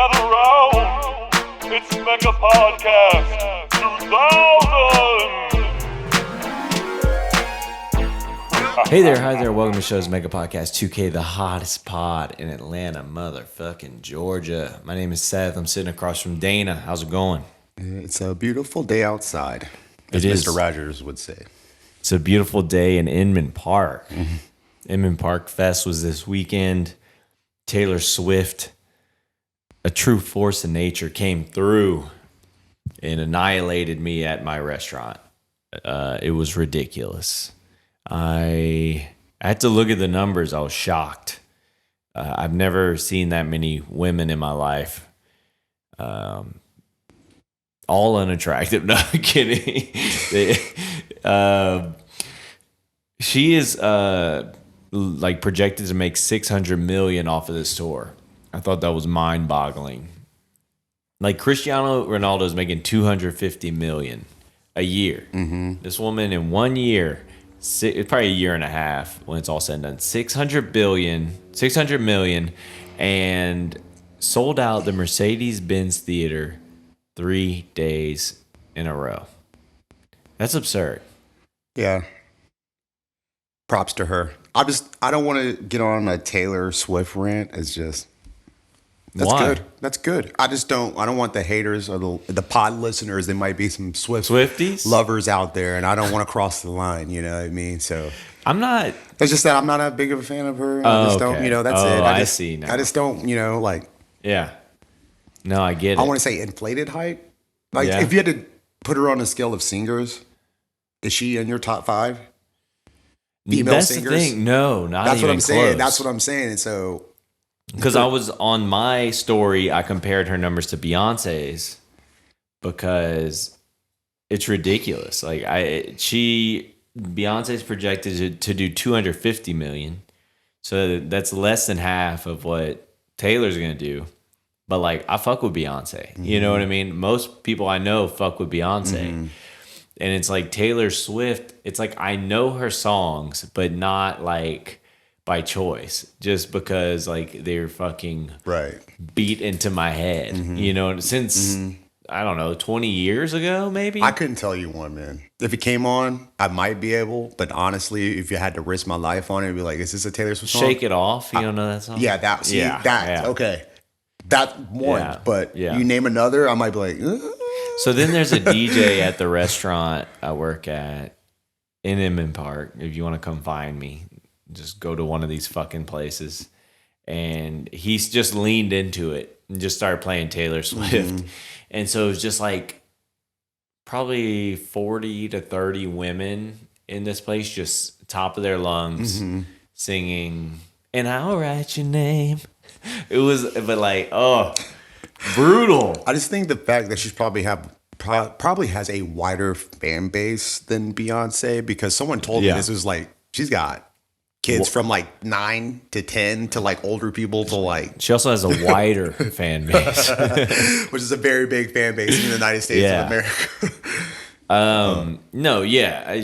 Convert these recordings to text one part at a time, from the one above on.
Gather round, it's Mega Podcast 2000. Hey there, hi there, welcome to the show's Mega Podcast 2K, the hottest pod in Atlanta, motherfucking Georgia. My name is Seth, I'm sitting across from Dana. How's it going? It's a beautiful day outside, as It is. Mr. Rogers would say. It's a beautiful day in Inman Park. Inman Park Fest was this weekend. Taylor Swift, a true force of nature, came through and annihilated me at my restaurant. It was ridiculous. I had to look at the numbers. I was shocked. I've never seen that many women in my life. All unattractive. No, I'm kidding. She is like projected to make $600 million off of this tour. I thought that was mind-boggling. Like Cristiano Ronaldo is making $250 million a year. Mm-hmm. This woman in 1 year, it's probably a year and a half when it's all said and done, $600 million, and sold out the Mercedes-Benz Theater 3 days in a row. That's absurd. Yeah. Props to her. I don't want to get on a Taylor Swift rant. It's just that's Why? good. That's good. I don't want the haters or the pod listeners. There might be some Swifties lovers out there, and I don't want to cross the line. You know what I mean? So I'm not. it's just that I'm not that big of a fan of her. I just don't. That's it. I see now. I just don't. Like. Yeah. No, I get it. I want to say inflated hype. Like if you had to put her on a scale of singers, is she in your top 5? Female That's singers? the thing. No, not That's even what I'm saying. close. That's what I'm saying. And so, because I was on my story, I compared her numbers to Beyonce's because it's ridiculous. Like Beyonce's projected to do $250 million, so that's less than half of what Taylor's gonna do. But like, I fuck with Beyonce. Mm-hmm. You know what I mean? Most people I know fuck with Beyonce. Mm-hmm. And it's like Taylor Swift, it's like I know her songs, but not like by choice, just because like they're fucking beat into my head. Mm-hmm. You know, since, I don't know, 20 years ago, maybe? I couldn't tell you one, man. If it came on, I might be able, but honestly, if you had to risk my life on it, it'd be like, is this a Taylor Swift song? Shake It Off, you don't know that song? Yeah, okay. That one, but you name another, I might be like, So then there's a DJ at the restaurant I work at in Inman Park. If you want to come find me, just go to one of these fucking places. And he's just leaned into it and just started playing Taylor Swift. Mm-hmm. And so it was just like probably 40 to 30 women in this place, just top of their lungs, singing, and I'll write your name. It was, but like, oh, brutal. I just think the fact that she's probably has a wider fan base than Beyonce, because someone told me this was like, she's got kids from like 9 to 10 to like older people to like. She also has a wider fan base, which is a very big fan base in the United States of America. No, yeah,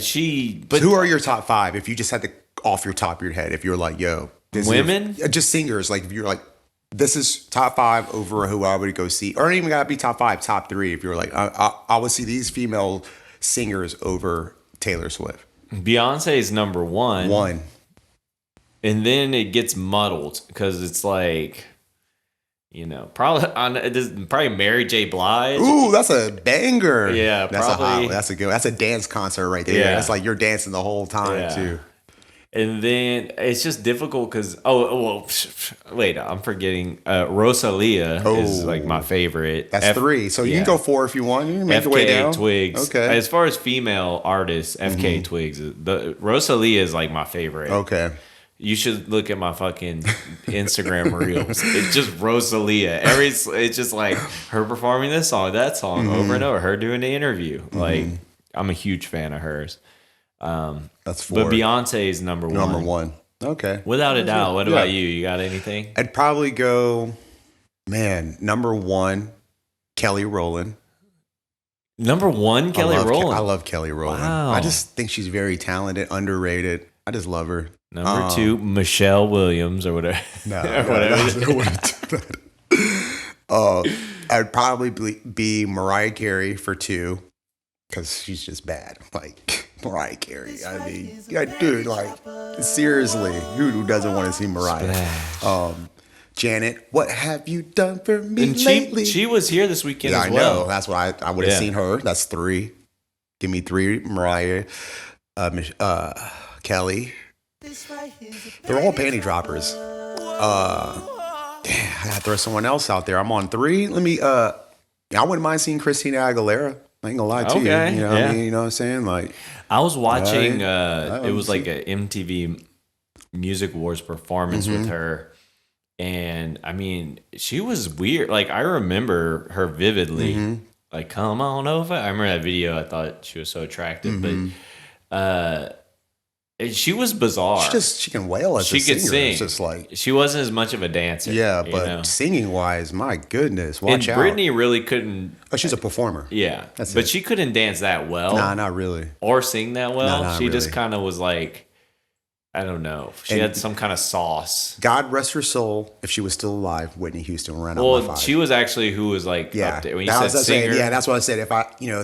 but who are your top 5 if you just had to off your top of your head? If you're like, yo, women, just singers, like if you're like, this is top 5 over who I would go see, or it ain't even gotta be top 5, top 3. If you're like, I would see these female singers over Taylor Swift. Beyonce is number 1. And then it gets muddled because it's like, probably Mary J. Blige. Ooh, that's a banger. Yeah, that's a dance concert right there. Yeah. That's like you're dancing the whole time too. And then it's just difficult because wait, I'm forgetting. Rosalia is like my favorite. That's 3, so you can go 4 if you want. You can make your way down. Twigs. Okay. As far as female artists, FK Twigs. The Rosalia is like my favorite. Okay. You should look at my fucking Instagram reels. It's just Rosalia. It's just like her performing this song, that song over and over. Her doing the interview. Like, I'm a huge fan of hers. That's 4. But Beyonce is number 1. Number 1. Okay. Without a doubt. What about you? You got anything? I'd probably go, number 1, Kelly Rowland. Number 1, Kelly Rowland. I love Kelly Rowland. Wow. I just think she's very talented, underrated. I just love her. Number 2, Michelle Williams or whatever. No, or whatever. I'd probably be Mariah Carey for 2 because she's just bad. Like Mariah Carey. I mean, yeah, dude, like seriously, who doesn't want to see Mariah? Janet, what have you done for me And lately? she was here this weekend Yeah, as well. I know. That's why I would have seen her. That's 3. Give me 3. Mariah, Kelly. They're all panty droppers. Damn, I gotta throw someone else out there. I'm on 3. Let me. I wouldn't mind seeing Christina Aguilera. I ain't gonna lie to you. You know what I mean? You know what I'm saying? Like, I was watching. It was like a MTV Music Awards performance with her. And I mean, she was weird. Like, I remember her vividly. Like, come on over. I remember that video. I thought she was so attractive, but she was bizarre. She can wail as a singer. She could sing. It's just like, she wasn't as much of a dancer. Yeah, but singing wise, my goodness, watch out. Brittany really couldn't. Oh, she's a performer. Yeah, but she couldn't dance that well. Nah, not really. Or sing that well. Nah, she really. just kind of was like, I don't know. She had some kind of sauce. God rest her soul. If she was still alive, Whitney Houston ran out my 5. She was actually who was like up there. When you said singer. Yeah, that's what I said. If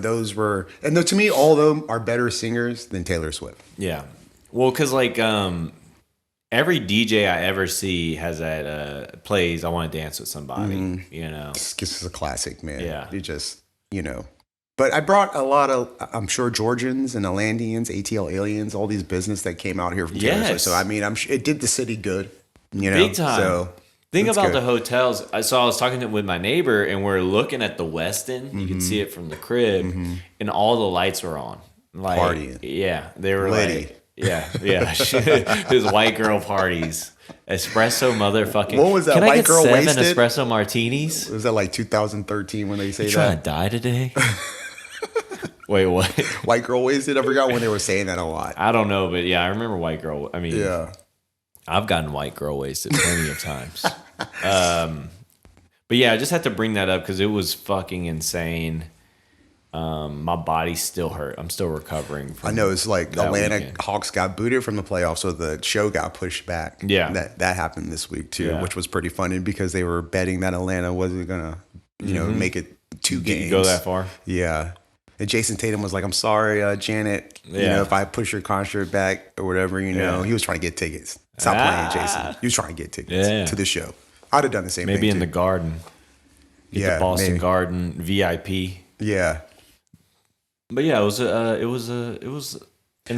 those were, and to me, all of them are better singers than Taylor Swift. Yeah. Well, because like every DJ I ever see has that plays I Want to Dance with Somebody, you know. This is a classic, man. Yeah. You just, But I brought a lot of, I'm sure, Georgians and Atlanteans, ATL aliens, all these business that came out here from Taylor Swift. So, I mean, I'm sure it did the city good, Big time. So, think about the hotels. I was talking with my neighbor, and we're looking at the Westin. You can see it from the crib, and all the lights were on. Like, partying. Yeah. They were like, There's white girl parties. Espresso motherfucking. What was that? Can White I get girl 7 wasted? espresso martinis? Was that like 2013 when they say You that? trying to die today? Wait, what? White girl wasted? I forgot when they were saying that a lot. I don't know, but yeah, I remember white girl. I mean, I've gotten white girl wasted plenty of times. But yeah, I just had to bring that up because it was fucking insane. My body still hurt. I'm still recovering from. I know it's like Atlanta weekend. Hawks got booted from the playoffs, so the show got pushed back. Yeah, that happened this week too, which was pretty funny because they were betting that Atlanta wasn't gonna, make it 2 games. Go that far? Yeah. And Jason Tatum was like, "I'm sorry, Janet. If I push your concert back or whatever, he was trying to get tickets. Stop playing, Jason. He was trying to get tickets to the show. I'd have done the same. Maybe thing in the Garden. The Boston Garden VIP. Yeah. But yeah, it was an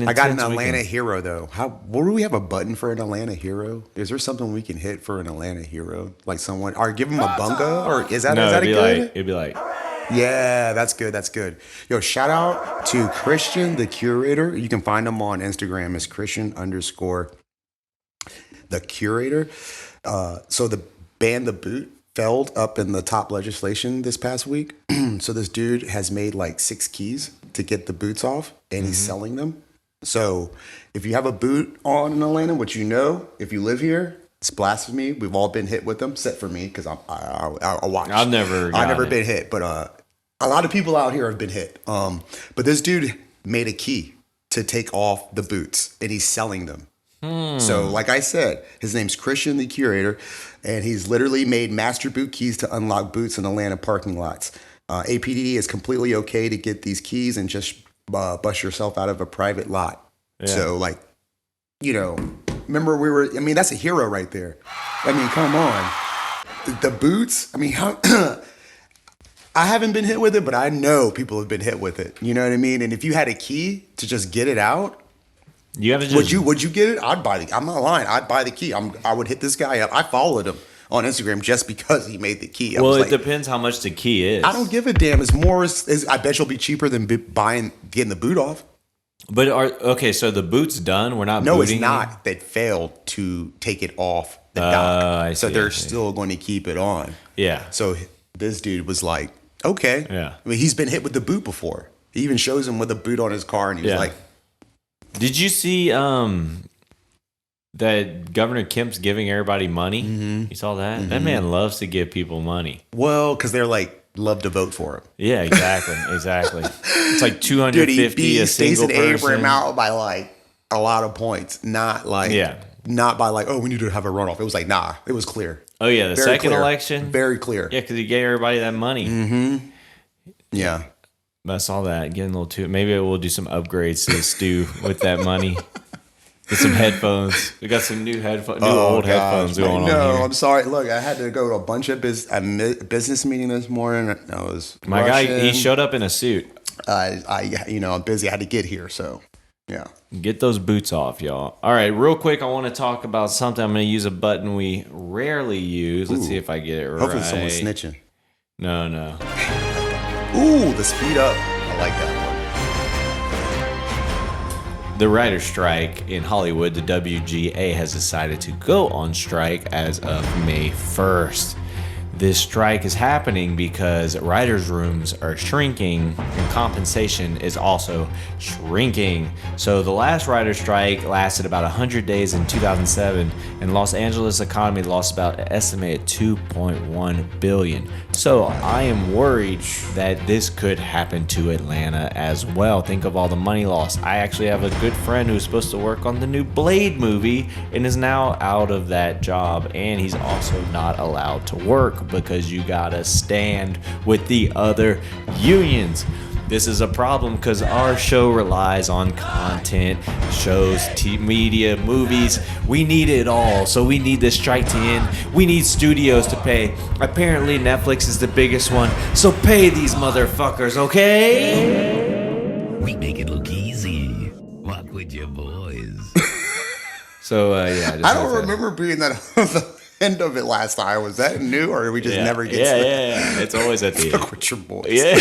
I got an intense Atlanta weekend. hero though. Do we have a button for an Atlanta hero? Is there something we can hit for an Atlanta hero? Like someone, or give him a bunga, or is that a good? It'd be like, yeah, that's good. That's good. Yo, shout out to Christian the Curator. You can find him on Instagram as Christian_the Curator. So the band The Boot felled up in the top legislation this past week. So this dude has made like 6 keys to get the boots off, and he's selling them. So if you have a boot on in Atlanta, which if you live here, it's blasphemy. We've all been hit with them, except for me because I watch. I've never been hit, but a lot of people out here have been hit. But this dude made a key to take off the boots, and he's selling them. So, like I said, his name's Christian the Curator, and he's literally made master boot keys to unlock boots in Atlanta parking lots. APD is completely okay to get these keys and just bust yourself out of a private lot. Yeah. So, remember that's a hero right there. I mean, come on. The boots, I mean, I haven't been hit with it, but I know people have been hit with it. You know what I mean? And if you had a key to just get it out, you have to just, would you get it? I'd buy I'm not lying. I'd buy the key. I would hit this guy up. I followed him on Instagram just because he made the key. It depends how much the key is. I don't give a damn. It's more. I bet you'll be cheaper than getting the boot off. But so the boot's done. We're not. No, booting it's not. They failed to take it off the dock, so they're still going to keep it on. Yeah. So this dude was like, okay. Yeah. I mean, he's been hit with the boot before. He even shows him with a boot on his car, and he was like. Did you see that Governor Kemp's giving everybody money? Mm-hmm. You saw that? Mm-hmm. That man loves to give people money. Well, because they're love to vote for him. Yeah, exactly. It's like 250 Dude, a single person. Abram out by a lot of points. Not by we need to have a runoff. It was like, nah, it was clear. Oh yeah, the Very second clear. election. Very clear. Yeah, because he gave everybody that money. Mm-hmm. Yeah. I saw that getting a little too. Maybe we'll do some upgrades to the stew with that money. Get some headphones. We got some new headphones, headphones going on No, here. I'm sorry. Look, I had to go to a bunch of business meeting this morning. I was My rushing. guy, he showed up in a suit. I'm busy. I had to get here, so yeah. Get those boots off, y'all. All right, real quick, I want to talk about something. I'm going to use a button we rarely use. Let's see if I get it right. Hopefully someone's snitching. No. Ooh, the speed up. I like that one. The writer's strike in Hollywood, the WGA, has decided to go on strike as of May 1st. This strike is happening because writers' rooms are shrinking and compensation is also shrinking. So the last writer's strike lasted about 100 days in 2007, and Los Angeles economy lost about an estimated $2.1 billion. So I am worried that this could happen to Atlanta as well. Think of all the money lost. I actually have a good friend who's supposed to work on the new Blade movie and is now out of that job, and he's also not allowed to work because you gotta stand with the other unions. This is a problem because our show relies on content, shows, media, movies. We need it all, so we need this strike to end. We need studios to pay. Apparently Netflix is the biggest one, so pay these motherfuckers, okay? We make it look easy. Walk with your boys. So, yeah. I don't remember being that on the end of it last time. Was that new, or did we just never get to Yeah. It's always at the Fuck end. with your boys. Yeah.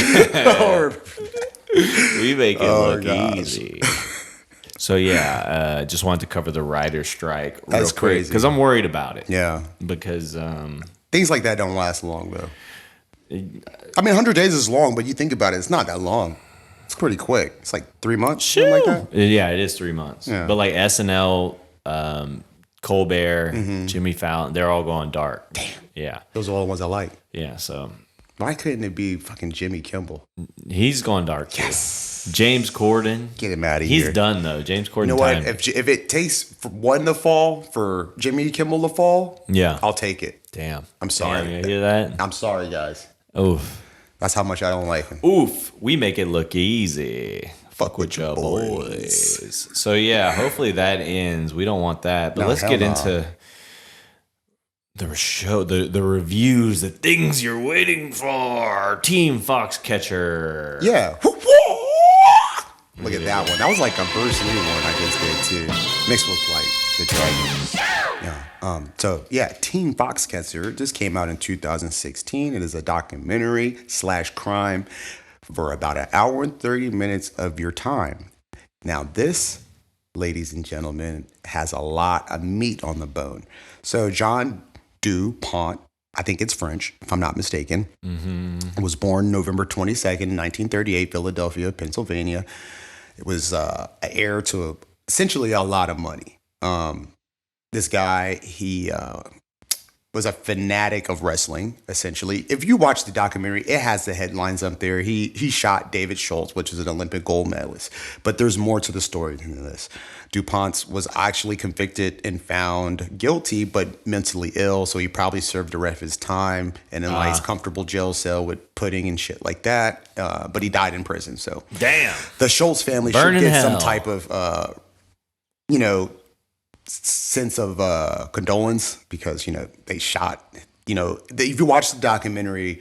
We make it look gosh. easy. So yeah, just wanted to cover the writer's strike. That's crazy. Because I'm worried about it. Yeah. Because Things like that don't last long, though. I mean, 100 days is long, but you think about it, it's not that long. It's pretty quick. It's like 3 months, something like that. yeah, it is 3 months. Yeah. But like SNL, Colbert, Jimmy Fallon, they're all going dark. Damn. Yeah. Those are all the ones I like. Yeah. So Why couldn't it be fucking Jimmy Kimmel? he's going dark too. Yes. James Corden. Get him out of here. He's done though. James Corden. You know what? time. If it takes for one to fall, for Jimmy Kimmel to fall, Yeah. I'll take it. Damn. I'm sorry. Damn, you hear that? I'm sorry, guys. Oof. That's how much I don't like him. Oof. We make it look easy. Fuck with your boys. boys. So yeah, hopefully that ends. We don't want that. But No, let's hell get no. into the show, the reviews, the things you're waiting for. Team Foxcatcher. Yeah. Look at that one. That was like a Bruce Lee one I just did too. Mixed with like the Dragons. Yeah. Team Foxcatcher just came out in 2016. It is a documentary / crime for about an hour and 30 minutes of your time. Now this, ladies and gentlemen, has a lot of meat on the bone. So John DuPont, I think it's French, if I'm not mistaken, was born November 22nd, 1938, Philadelphia, Pennsylvania. It was heir to essentially a lot of money. This guy, he was a fanatic of wrestling, essentially. If you watch the documentary, it has the headlines up there. He shot David Schultz, which is an Olympic gold medalist. But there's more to the story than this. DuPont was actually convicted and found guilty, but mentally ill. So he probably served the rest of his time in a nice, comfortable jail cell with pudding and shit like that. But he died in prison. So Damn. the Schultz family Burn should in get some hell. type of, sense of condolence because, they shot, if you watch the documentary,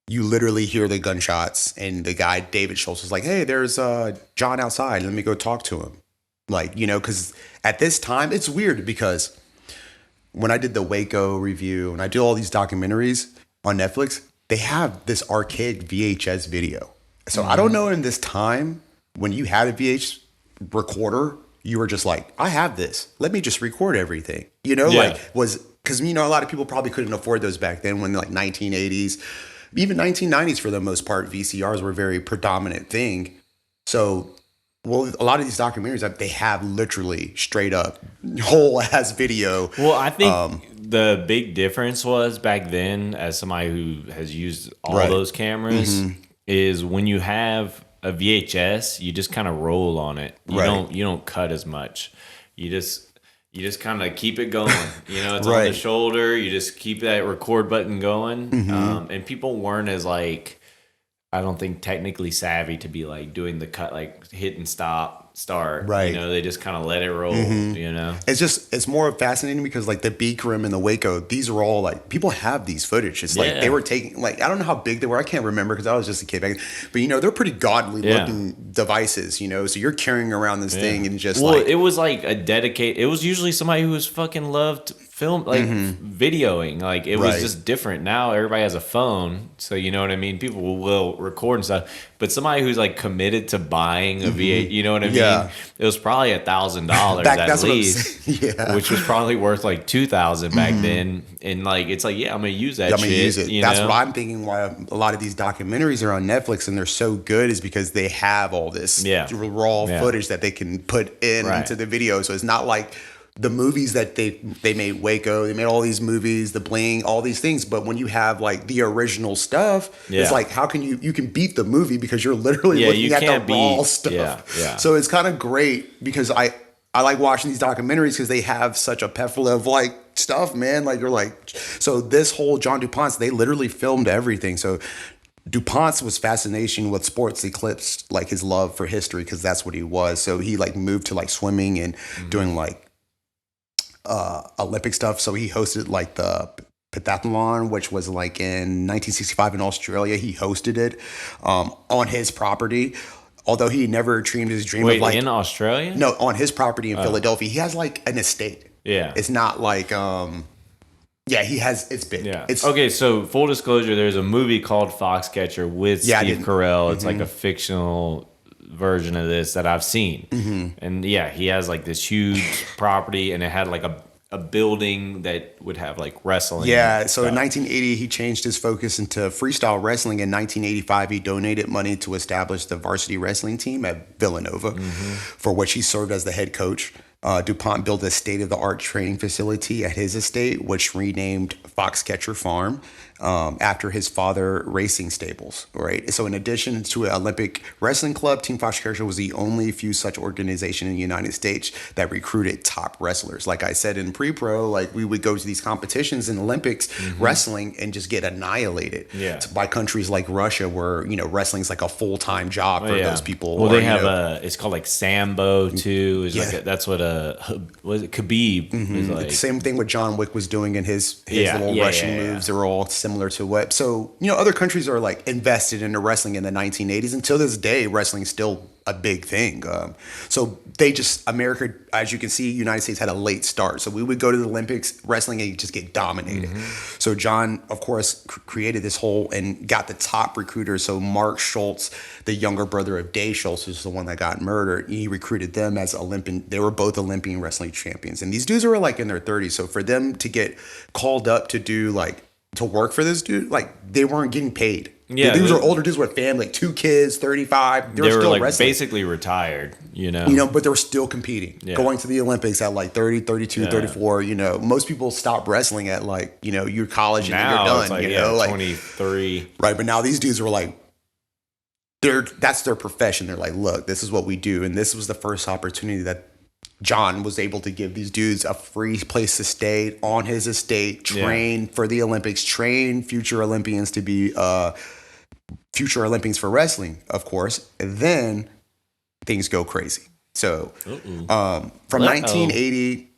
you literally hear the gunshots and the guy, David Schultz, was like, hey, there's John outside. Let me go talk to him. Like, because at this time, it's weird because when I did the Waco review and I do all these documentaries on Netflix, they have this archaic VHS video. So I don't know in this time when you had a VH recorder, you were just like, I have this. Let me just record everything. Yeah. Because, a lot of people probably couldn't afford those back then when like 1980s, even 1990s for the most part, VCRs were a very predominant thing. So, a lot of these documentaries, they have literally straight up whole ass video. Well, I think the big difference was back then, as somebody who has used all Right. those cameras, is when you have a VHS, you just kind of roll on it. You Right. don't cut as much. You you just kind of keep it going. It's on the shoulder. You just keep that record button going. And people weren't as like, I don't think technically savvy to be like doing the cut, like hit and start. Right. They just kind of let it roll, It's more fascinating because like the Beekram and the Waco, these are all like, people have these footage. It's like they were taking, like, I don't know how big they were. I can't remember because I was just a kid back then. But, they're pretty godly looking devices, so you're carrying around this thing and just it was like a dedicated, it was usually somebody who was fucking loved film, like videoing. Like it was just different. Now everybody has a phone. So you know what I mean? People will record and stuff. But somebody who's like committed to buying a V8, you know what I mean? It was probably $1,000 at least, which was probably worth like $2,000 back then. And like, it's like, I'm gonna use that. I'm gonna use it. That's what I'm thinking. Why a lot of these documentaries are on Netflix and they're so good is because they have all this raw footage that they can put into the video. So it's not like the movies that they made, Waco, they made all these movies, The Bling, all these things. But when you have like the original stuff, it's like, how can you can beat the movie because you're literally looking at the raw stuff. So it's kind of great because I like watching these documentaries because they have such a plethora of like stuff, man. Like you're like, so this whole John DuPont's, they literally filmed everything. So DuPont's was fascination with sports eclipsed like his love for history because that's what he was. So he like moved to like swimming and doing like Olympic stuff. So he hosted like the pentathlon, which was like in 1965 in Australia. He hosted it on his property. Although he never dreamed his dream of like in Australia. No, on his property in Philadelphia. He has like an estate. Yeah, it's not like he has. It's big. Yeah. Okay. So full disclosure, there's a movie called Foxcatcher with Steve Carell. It's like a fictional version of this that I've seen. And he has like this huge property and it had like a building that would have like wrestling. Yeah, so in 1980 he changed his focus into freestyle wrestling. In 1985 he donated money to establish the varsity wrestling team at Villanova, for which he served as the head coach. DuPont built a state-of-the-art training facility at his estate, which renamed Foxcatcher Farm after his father racing stables, right? So in addition to an Olympic wrestling club, Team Foxcatcher was the only few such organization in the United States that recruited top wrestlers. Like I said in pre-pro, like we would go to these competitions in Olympics wrestling and just get annihilated by countries like Russia where, wrestling's like a full-time job for those people. Well, they have it's called like Sambo too. That's what was it Khabib is like. Same thing what John Wick was doing in his little Russian moves. They're all similar to what. So, other countries are like invested into wrestling in the 1980s. Until this day, wrestling's still a big thing. So America, as you can see, United States had a late start. So we would go to the Olympics, wrestling, and you just get dominated. So John, of course, created this whole and got the top recruiters. So Mark Schultz, the younger brother of Dave Schultz, who's the one that got murdered, he recruited them as Olympian. They were both Olympian wrestling champions. And these dudes were like in their 30s. So for them to get called up to do like, to work for this dude, like they weren't getting paid. Yeah, these are older dudes with family, like 2 kids, 35. They were still like wrestling. Basically retired, but they were still competing, going to the Olympics at like 30, 32, 34. Most people stop wrestling at like, you're college and now you're done. It's like, like 23. Right, but now these dudes are like, that's their profession. They're like, look, this is what we do, and this was the first opportunity that John was able to give these dudes a free place to stay on his estate, train for the Olympics, train future Olympians to be future Olympians for wrestling, of course. And then things go crazy. So from 1980,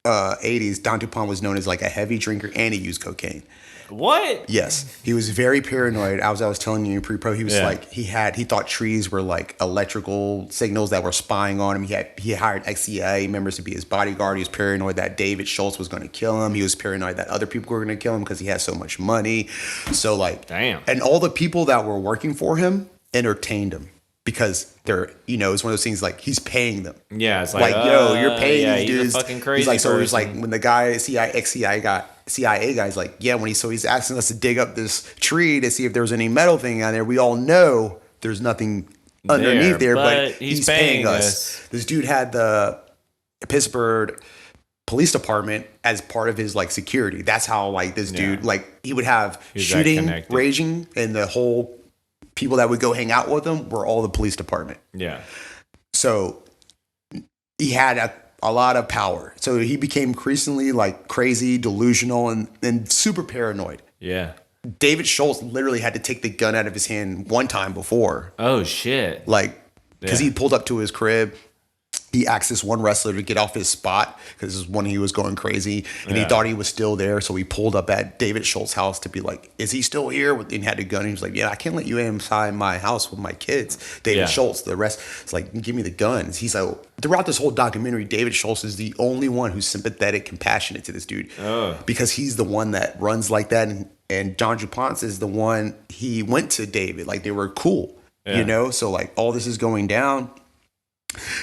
80s, Don DuPont was known as like a heavy drinker and he used cocaine. What? Yes. He was very paranoid. As I was telling you in pre-pro, he was like, he thought trees were like electrical signals that were spying on him. He hired ex-CIA members to be his bodyguard. He was paranoid that David Schultz was going to kill him. He was paranoid that other people were going to kill him because he had so much money. So like, damn. And all the people that were working for him entertained him because they're, it's one of those things like he's paying them. Yeah. It's like, you're paying these dudes. He's a fucking crazy he's like, so person. it was like when the guy, CIA guy's like, he's asking us to dig up this tree to see if there was any metal thing on there. We all know there's nothing underneath there, but he's paying us. This dude had the Pittsburgh Police Department as part of his like security. That's how like this dude, like he would have shooting, raging, and the whole people that would go hang out with him were all the police department. Yeah. So he had a lot of power. So he became increasingly like crazy, delusional, and super paranoid. Yeah. David Schultz literally had to take the gun out of his hand one time before. Oh shit. Like, because he pulled up to his crib. He asked this one wrestler to get off his spot because this is when he was going crazy and he thought he was still there. So he pulled up at David Schultz's house to be like, is he still here? And he had a gun. He was like, yeah, I can't let you inside my house with my kids. David Schultz, the rest, it's like, give me the guns. He's like, throughout this whole documentary, David Schultz is the only one who's sympathetic, compassionate to this dude because he's the one that runs like that. And John DuPont is the one, he went to David. Like they were cool, you know? So like all this is going down.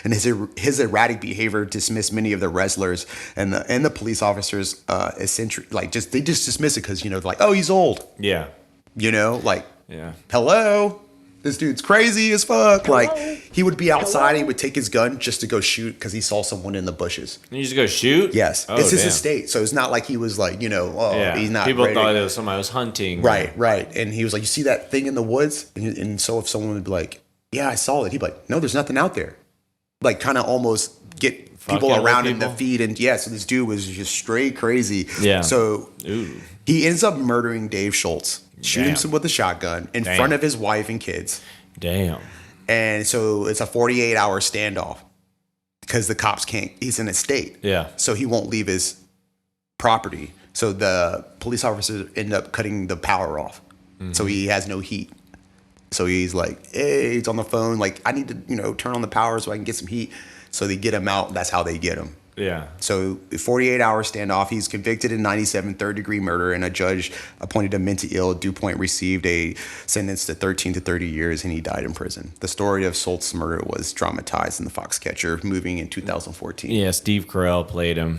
And his erratic behavior dismissed many of the wrestlers and the police officers eccentric, like they just dismiss it because like, oh, he's old, hello, this dude's crazy as fuck. Hello. Like he would be outside, he would take his gun just to go shoot because he saw someone in the bushes. And you just go shoot? Yes, it's his estate, so it's not like he was like he's not. People thought it was somebody was hunting, right, and he was like, you see that thing in the woods, and so if someone would be like, yeah, I saw it, he'd be like, no, there's nothing out there. Like kind of almost get people around him to feed. And so this dude was just straight crazy. Yeah. So he ends up murdering Dave Schultz, shooting him with a shotgun in front of his wife and kids. Damn. And so it's a 48-hour standoff because the cops can't, he's in a state. Yeah. So he won't leave his property. So the police officers end up cutting the power off. Mm-hmm. So he has no heat. So he's like, hey, he's on the phone. Like, I need to, turn on the power so I can get some heat. So they get him out. That's how they get him. Yeah. So 48-hour standoff. He's convicted in 97 third-degree murder, and a judge appointed him mentally ill. DuPont received a sentence to 13 to 30 years, and he died in prison. The story of Schultz's murder was dramatized in The Foxcatcher, moving in 2014. Yeah, Steve Carell played him.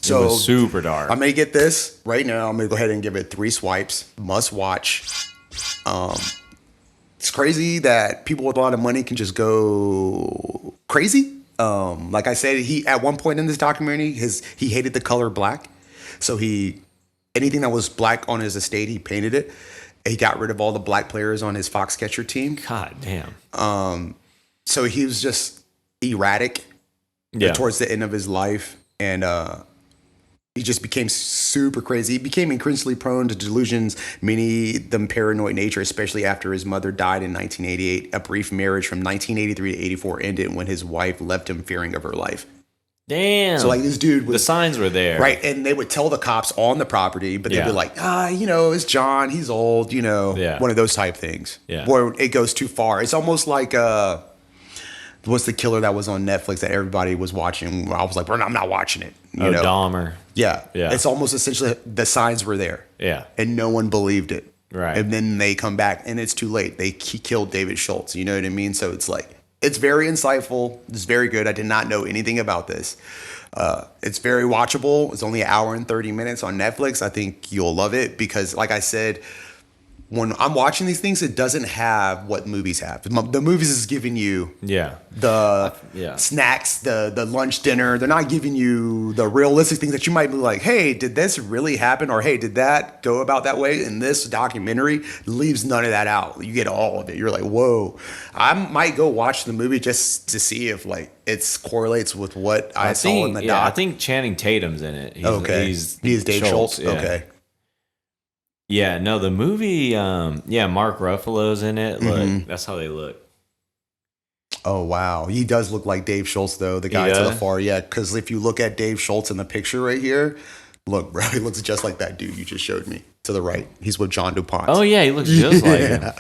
So it was super dark. I'm going to get this right now. I'm going to go ahead and give it 3 swipes. Must watch. It's crazy that people with a lot of money can just go crazy. Like I said, he at one point in this documentary, he hated the color black. So anything that was black on his estate, he painted it. He got rid of all the black players on his Foxcatcher team. God damn. So he was just erratic towards the end of his life. And he just became super crazy. He became increasingly prone to delusions, many of them paranoid nature, especially after his mother died in 1988. A brief marriage from 1983 to 84 ended when his wife left him fearing of her life. Damn. So like this dude was... The signs were there. Right, and they would tell the cops on the property, but they'd be like, it's John, he's old, one of those type things. Yeah. Where it goes too far. It's almost like... what's the killer that was on Netflix that everybody was watching? I was like, I'm not watching it. Dahmer. Yeah. It's almost essentially the signs were there. Yeah. And no one believed it. Right. And then they come back and it's too late. He killed David Schultz. You know what I mean? So it's like, it's very insightful. It's very good. I did not know anything about this. It's very watchable. It's only an hour and 30 minutes on Netflix. I think you'll love it because, like I said, when I'm watching these things, it doesn't have what movies have. The movies is giving you the snacks, the lunch, dinner. They're not giving you the realistic things that you might be like, hey, did this really happen? Or, hey, did that go about that way? And this documentary leaves none of that out. You get all of it. You're like, whoa. I might go watch the movie just to see if like it correlates with what I saw in the doc. I think Channing Tatum's in it. He's Dave Schultz. Yeah. Okay. Yeah, no, the movie, Mark Ruffalo's in it. Look, that's how they look. Oh, wow. He does look like Dave Schultz, though, the guy to the far. Yeah, because if you look at Dave Schultz in the picture right here, look, bro, he looks just like that dude you just showed me to the right. He's with John DuPont. Oh, yeah, he looks just like him.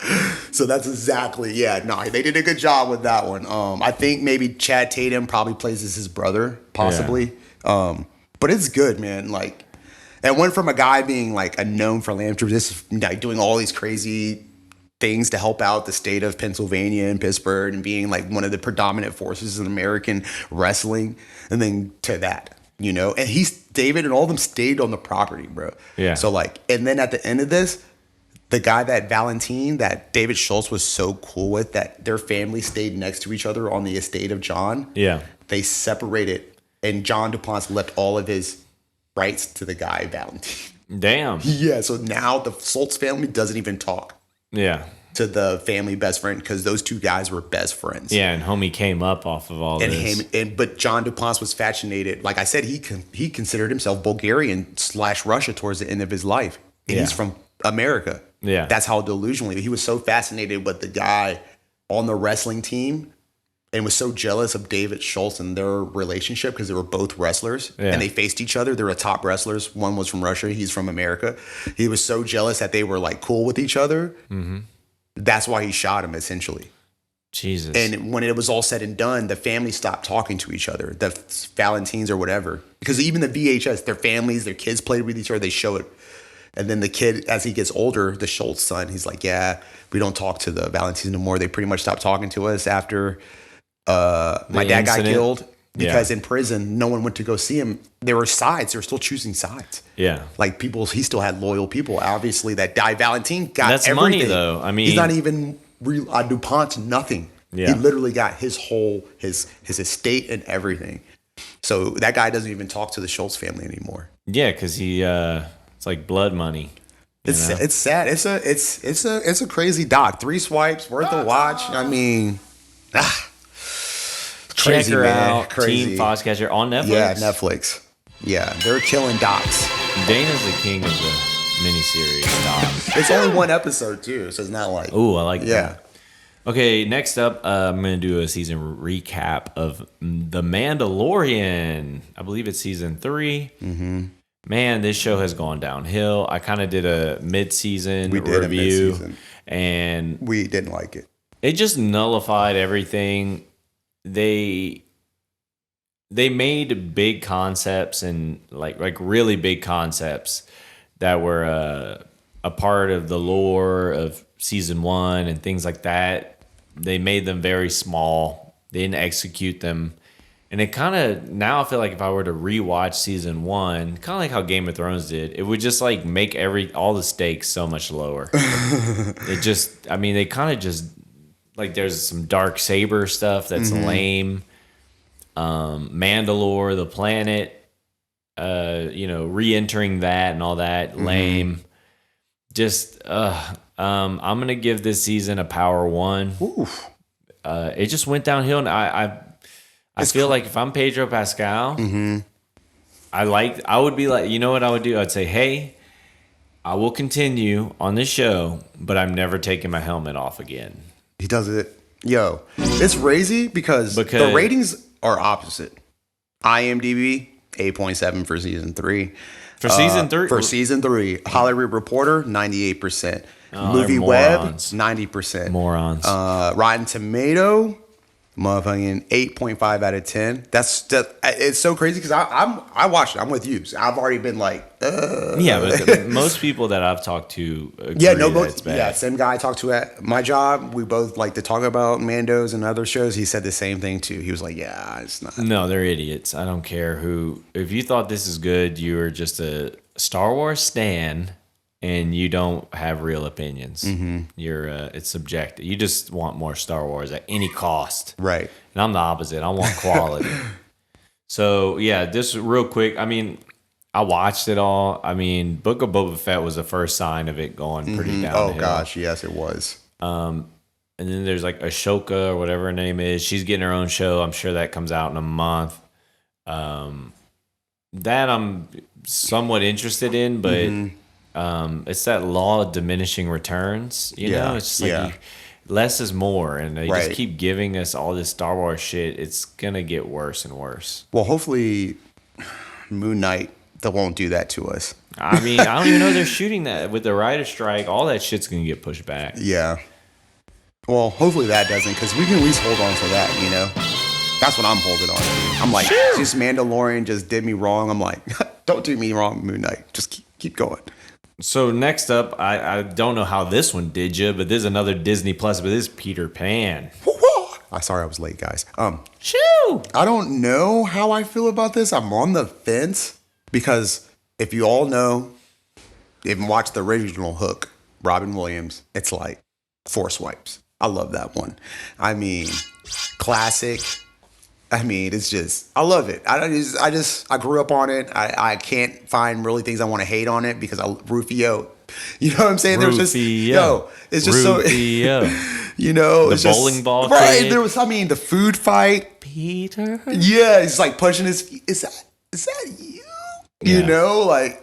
So that's exactly, they did a good job with that one. I think maybe Chad Tatum probably plays as his brother, possibly. Yeah. But it's good, man. Like, it went from a guy being like a known philanthropist, like doing all these crazy things to help out the state of Pennsylvania and Pittsburgh and being like one of the predominant forces in American wrestling, and then to that, and David and all of them stayed on the property, bro. Yeah. So like, and then at the end of this, the guy that David Schultz was so cool with, that their family stayed next to each other on the estate of John. Yeah. They separated, and John DuPont left all of his rights to the guy Valentine. Damn. Yeah, so now the Schultz family doesn't even talk. Yeah. to the family best friend because those two guys were best friends. Yeah, and homie came up off of all this. But John DuPont was fascinated. Like I said, he considered himself Bulgarian / Russia towards the end of his life. And he's from America. Yeah. That's how delusionally he was so fascinated with the guy on the wrestling team and was so jealous of David Schultz and their relationship because they were both wrestlers and they faced each other. They were top wrestlers. One was from Russia. He's from America. He was so jealous that they were like cool with each other. Mm-hmm. That's why he shot him, essentially. Jesus. And when it was all said and done, the family stopped talking to each other, the Valentines or whatever. Because even the VHS, their families, their kids played with each other. They show it. And then the kid, as he gets older, the Schultz son, he's like, yeah, we don't talk to the Valentines no more. They pretty much stopped talking to us after my dad got killed. Because in prison, no one went to go see him. There were sides. They were still choosing sides. Yeah. Like people, he still had loyal people. Obviously, that Di Valentine got That's everything. money, though. I mean, he's not even real. DuPont's nothing. Yeah. He literally got his whole, his estate and everything. So that guy doesn't even talk to the Schultz family anymore. Yeah, because he, it's like blood money. It's sad. It's a crazy doc. 3 swipes worth a watch. I mean, Check her man. out. Crazy. Team Foxcatcher on Netflix. Yeah, Netflix. Yeah, they're killing docs. Dana's the king of the miniseries docs. It's only 1 episode too, so it's not like. Ooh, I like Yeah. that. Okay, next up, I'm going to do a season recap of The Mandalorian. I believe it's season 3. Mm-hmm. Man, this show has gone downhill. I kind of did a mid-season review, and we didn't like it. It just nullified everything. They made big concepts and like really big concepts that were a part of the lore of season 1 and things like that. They made them very small. They didn't execute them. And it kind of, now I feel like if I were to rewatch season 1, kind of like how Game of Thrones did, it would just like make all the stakes so much lower. It just, I mean, they kind of just, like there's some dark saber stuff that's lame. Mandalore, the planet, re-entering that and all that, lame. Just, I'm gonna give this season a power 1. Oof. It just went downhill, and I feel like if I'm Pedro Pascal, I would be like, you know what I would do? I'd say, hey, I will continue on this show, but I'm never taking my helmet off again. He does it. Yo, it's crazy because the ratings are opposite. IMDb 8.7 for season 3. For season 3? For season 3. Hollywood Reporter 98%. Oh, Movie Web 90%. Morons. Rotten Tomato, motherfucking 8.5 out of 10. It's so crazy because I watched it. I'm with you. So I've already been like, yeah, but most people that I've talked to agree it's bad. Yeah, same guy I talked to at my job. We both like to talk about Mandos and other shows. He said the same thing too. He was like, yeah, it's not. No, they're idiots. I don't care who. If you thought this is good, you were just a Star Wars stan. And you don't have real opinions. You're it's subjective. You just want more Star Wars at any cost. Right. And I'm the opposite. I want quality. So yeah, just real quick. I mean, I watched it all. I mean, Book of Boba Fett was the first sign of it going pretty downhill. Oh gosh, yes, it was. And then there's like Ashoka or whatever her name is. She's getting her own show. I'm sure that comes out in a month. That I'm somewhat interested in, but. It's that law of diminishing returns, you know? It's just like less is more, and they just keep giving us all this Star Wars shit. It's gonna get worse and worse. Well, hopefully Moon Knight, they won't do that to us. I mean, I don't even know they're shooting that. With the writer strike, all that shit's gonna get pushed back. Yeah. Well, hopefully that doesn't, because we can at least hold on to that, you know? That's what I'm holding on to. I'm like, this Mandalorian just did me wrong. I'm like, don't do me wrong, Moon Knight. Just keep going. So next up, I don't know how this one did you, but there's another Disney Plus, but this is Peter Pan. Sorry I was late, guys. Shoo! I don't know how I feel about this. I'm on the fence because if you all know, even watch the original Hook, Robin Williams, it's like 4 swipes. I love that one. I mean, classic. I mean, it's just, I love it. I grew up on it. I can't find really things I want to hate on it because Rufio You know what I'm saying? There was just it's just so you know, the it's bowling just, ball right? kid. There was, I mean, the food fight. Peter. Yeah, he's like punching his. Is that you? You Yeah. know, like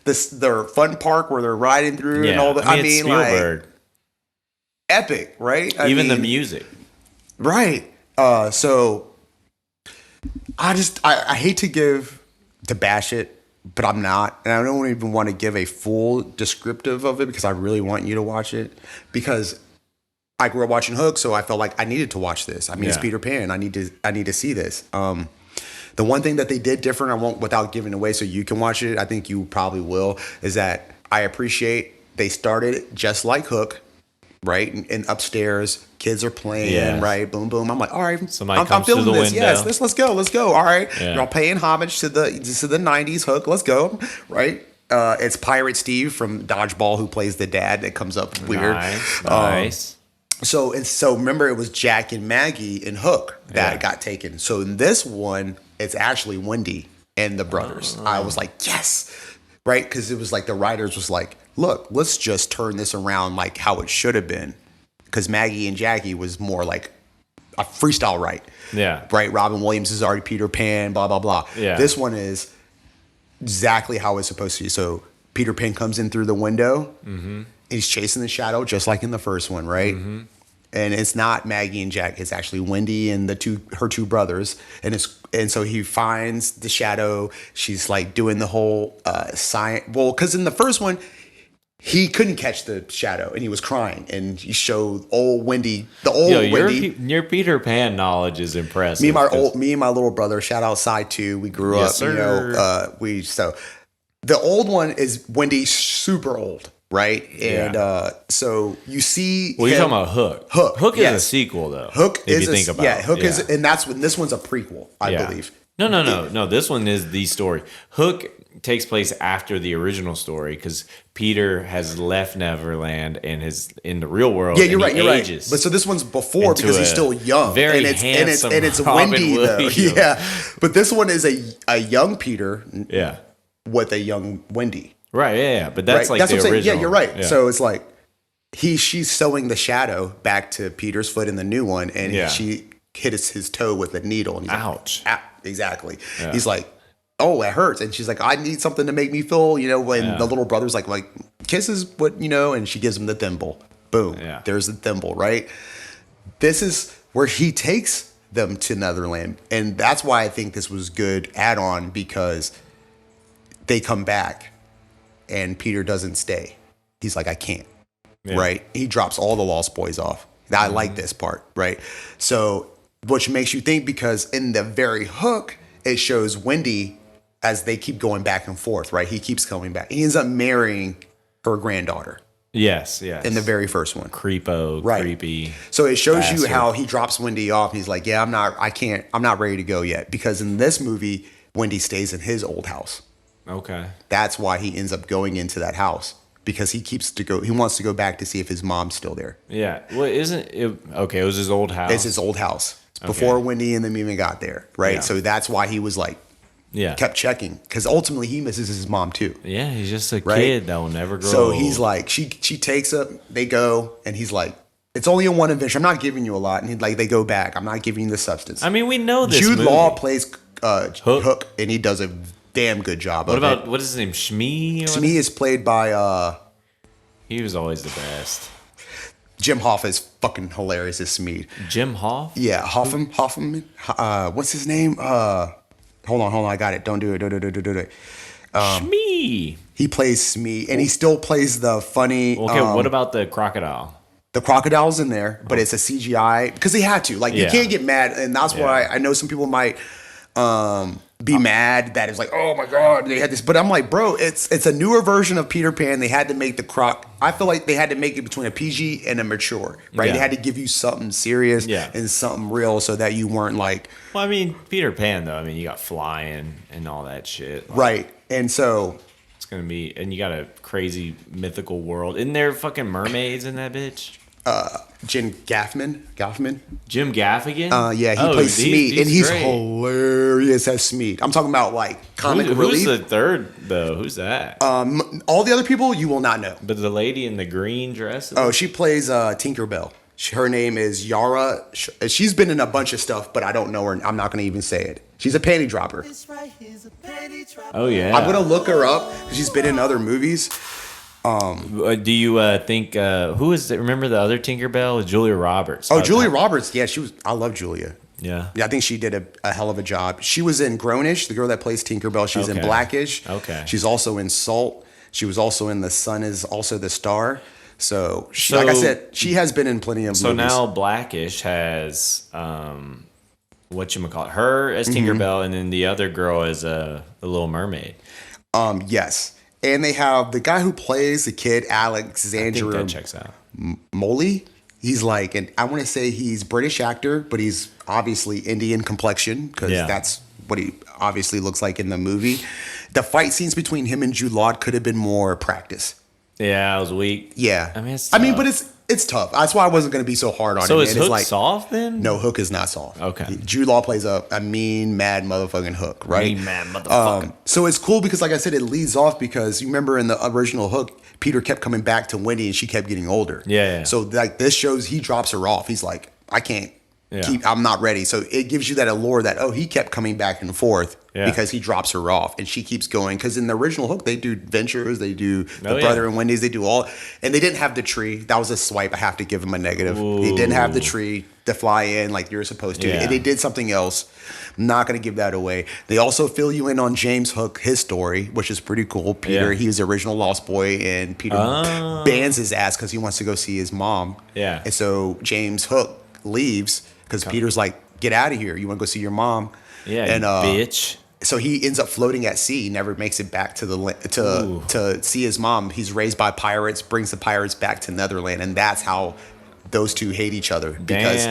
their fun park where they're riding through and all that. I mean, Spielberg. like epic, right? Even the music. Right. So I hate to bash it, but I'm not. And I don't even want to give a full descriptive of it because I really want you to watch it. Because I grew up watching Hook, so I felt like I needed to watch this. I mean, it's Peter Pan. I need to see this. The one thing that they did different, I won't without giving away so you can watch it, I think you probably will, is that I appreciate they started just like Hook. Right, and upstairs, kids are playing. Right, boom, boom. I'm like, all right, I'm feeling this. Window. Yes, let's go. All right, you're all paying homage to the '90s Hook. Let's go. Right, it's Pirate Steve from Dodgeball who plays the dad that comes up weird. Nice. So remember, it was Jack and Maggie in Hook that got taken. So in this one, it's actually Wendy and the brothers. I was like, yes, right, because it was like the writers was like, look, let's just turn this around like how it should have been. Because Maggie and Jackie was more like a freestyle right? Robin Williams is already Peter Pan, blah, blah, blah. Yeah. This one is exactly how it's supposed to be. So Peter Pan comes in through the window. Mm-hmm. He's chasing the shadow just like in the first one, right? Mm-hmm. And it's not Maggie and Jack. It's actually Wendy and her two brothers. And so he finds the shadow. She's like doing the whole science. Well, because in the first one, he couldn't catch the shadow and he was crying. And he showed old Wendy, Wendy. Your Peter Pan knowledge is impressive. Me and my little brother, shout out Side 2. We grew up, sir. You know, so the old one is Wendy, super old. Right. And so you see. Well, you're talking about Hook. Hook is a sequel, though. Hook if is you think about it. Hook is, and that's when this one's a prequel, I believe. No. This one is the story. Hook takes place after the original story because Peter has left Neverland and is in the real world. Yeah, you're right. Ages But so this one's before because he's still young. Very and handsome. It's Robin Wendy Williams. though. Yeah. But this one is a young Peter. Yeah. With a young Wendy. Right, yeah. But that's like that's the what I'm original. saying. Yeah, you're right. Yeah. So it's like she's sewing the shadow back to Peter's foot in the new one, and she hit his toe with a needle. And he's ouch. Like, exactly. Yeah. He's like, oh, it hurts. And she's like, I need something to make me feel, you know, when the little brother's like kisses what, you know, and she gives him the thimble. Boom. Yeah. There's the thimble, right? This is where he takes them to Netherland. And that's why I think this was good add-on, because they come back. And Peter doesn't stay. He's like, I can't. Yeah. Right? He drops all the Lost Boys off. I like this part, right? So, which makes you think, because in the very Hook, it shows Wendy as they keep going back and forth, right? He keeps coming back. He ends up marrying her granddaughter. Yes. In the very first one. Creepy. So it shows you how he drops Wendy off. He's like, yeah, I'm not ready to go yet. Because in this movie, Wendy stays in his old house. Okay. That's why he ends up going into that house, because he wants to go back to see if his mom's still there. Yeah. Well, isn't it okay? It was his old house. It's his old house. It's before Wendy and them even got there, right? Yeah. So that's why he was like, kept checking, because ultimately he misses his mom too. Yeah, he's just a kid that will never grow. So old. he's like, she takes up, they go, and he's like, it's only a one adventure. I'm not giving you a lot, and he's like, they go back. I'm not giving you the substance. I mean, we know this. Jude movie. Law plays Hook, and he does a damn good job. What is his name? Shmee? Shmee is played by he was always the best. Jim Hoff is fucking hilarious as Smeed. Jim Hoff? Yeah, Hoffman. What's his name? Hold on, I got it. Don't do it. Shmee. He plays Smee, and he still plays the funny. Okay, what about the crocodile? The crocodile's in there, but it's a CGI because they had to. Like, you can't get mad, and that's why I know some people might be mad that it's like, oh my god, they had this. But I'm like, bro, it's a newer version of Peter Pan. They had to make the croc. I feel like they had to make it between a PG and a mature, right? They had to give you something serious and something real, so that you weren't like. Well, I mean, Peter Pan though. I mean, you got flying and all that shit, right? And so it's gonna be, and you got a crazy mythical world. Isn't there fucking mermaids in that bitch? Jim Gaffigan. Jim Gaffigan? Yeah, he plays Smeed, and he's great. hilarious as Smeed. I'm talking about like comic relief. Who's the third though? Who's that? All the other people you will not know. But the lady in the green dress. Oh, she plays Tinkerbell. Her name is Yara. She's been in a bunch of stuff, but I don't know her. I'm not going to even say it. She's a panty dropper. Oh yeah. I'm going to look her up because she's been in other movies. Do you think who is it? Remember the other Tinkerbell? Julia Roberts. Oh, Julia Roberts. Yeah, she was. I love Julia. Yeah. Yeah, I think she did a hell of a job. She was in Grownish, the girl that plays Tinkerbell. She was in Blackish. Okay. She's also in Salt. She was also in The Sun Is Also the Star. So like I said, she has been in plenty of movies. So now Blackish has whatchamacallit, her as Tinkerbell, and then the other girl as a Little Mermaid. Yes. And they have the guy who plays the kid, Alexander I think that checks out. Moley. He's like, and I want to say he's British actor, but he's obviously Indian complexion because that's what he obviously looks like in the movie. The fight scenes between him and Jude Law could have been more practice. Yeah, I was weak. Yeah, I mean, but it's tough. That's why I wasn't going to be so hard on him. So is Hook like, soft then? No, Hook is not soft. Okay. Jude Law plays a mean, mad motherfucking Hook, right? Mean, mad motherfucker. So it's cool because, like I said, it leads off because you remember in the original Hook, Peter kept coming back to Wendy and she kept getting older. Yeah. So like this shows he drops her off. He's like, I can't keep. I'm not ready. So it gives you that allure that he kept coming back and forth because he drops her off and she keeps going. Because in the original Hook, they do Ventures, they do the Brother and Wendy's, they do all, and they didn't have the tree. That was a swipe. I have to give them a negative. Ooh. They didn't have the tree to fly in like you're supposed to. And they did something else. I'm not going to give that away. They also fill you in on James Hook, his story, which is pretty cool. Peter, he was the original Lost Boy, and Peter bans his ass because he wants to go see his mom. Yeah. And so James Hook leaves because Peter's like, get out of here. You want to go see your mom? Yeah, and bitch. So he ends up floating at sea. He never makes it back to to see his mom. He's raised by pirates, brings the pirates back to Netherland, and that's how those two hate each other because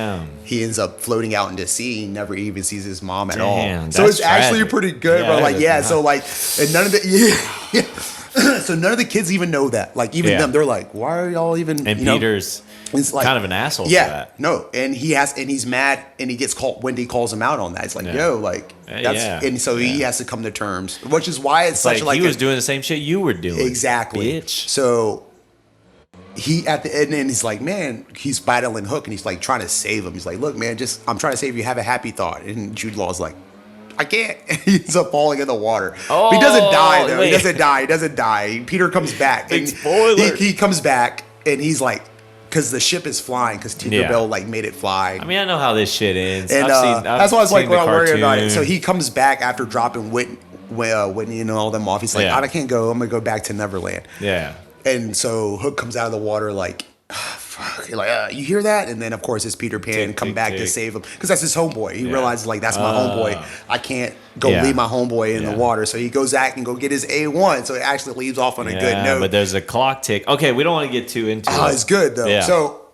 he ends up floating out into sea. He never even sees his mom at all. So it's actually pretty good. But like, so like, and none of the so none of the kids even know that. Like even them, they're like, why are y'all even? And Peter's like, kind of an asshole for that. No, and he's mad, and he gets called. Wendy calls him out on that. It's like, and so he has to come to terms, which is why it's such like he was doing the same shit you were doing. Exactly, bitch. So he at the end, he's like, man, he's battling Hook, and he's like trying to save him. He's like, look, man, I'm trying to save you. Have a happy thought. And Jude Law's like, I can't. He ends up falling in the water. He doesn't die though. Wait. He doesn't die. Peter comes back. Big spoiler. He comes back, and he's like, because the ship is flying, because Tinkerbell like made it fly. I mean, I know how this shit ends. And that's why I was like, well, I'm worried about it. So he comes back after dropping Whitney and all them off. He's like, I can't go. I'm gonna go back to Neverland. Yeah. And so Hook comes out of the water like, fuck. You're like, you hear that? And then of course it's Peter Pan come back to save him because that's his homeboy. He realizes like that's my homeboy. I can't go leave my homeboy in the water. So he goes back and go get his A1. So it actually leaves off on a good note. But there's a clock tick. Okay, we don't want to get too into it. It's good though. Yeah. So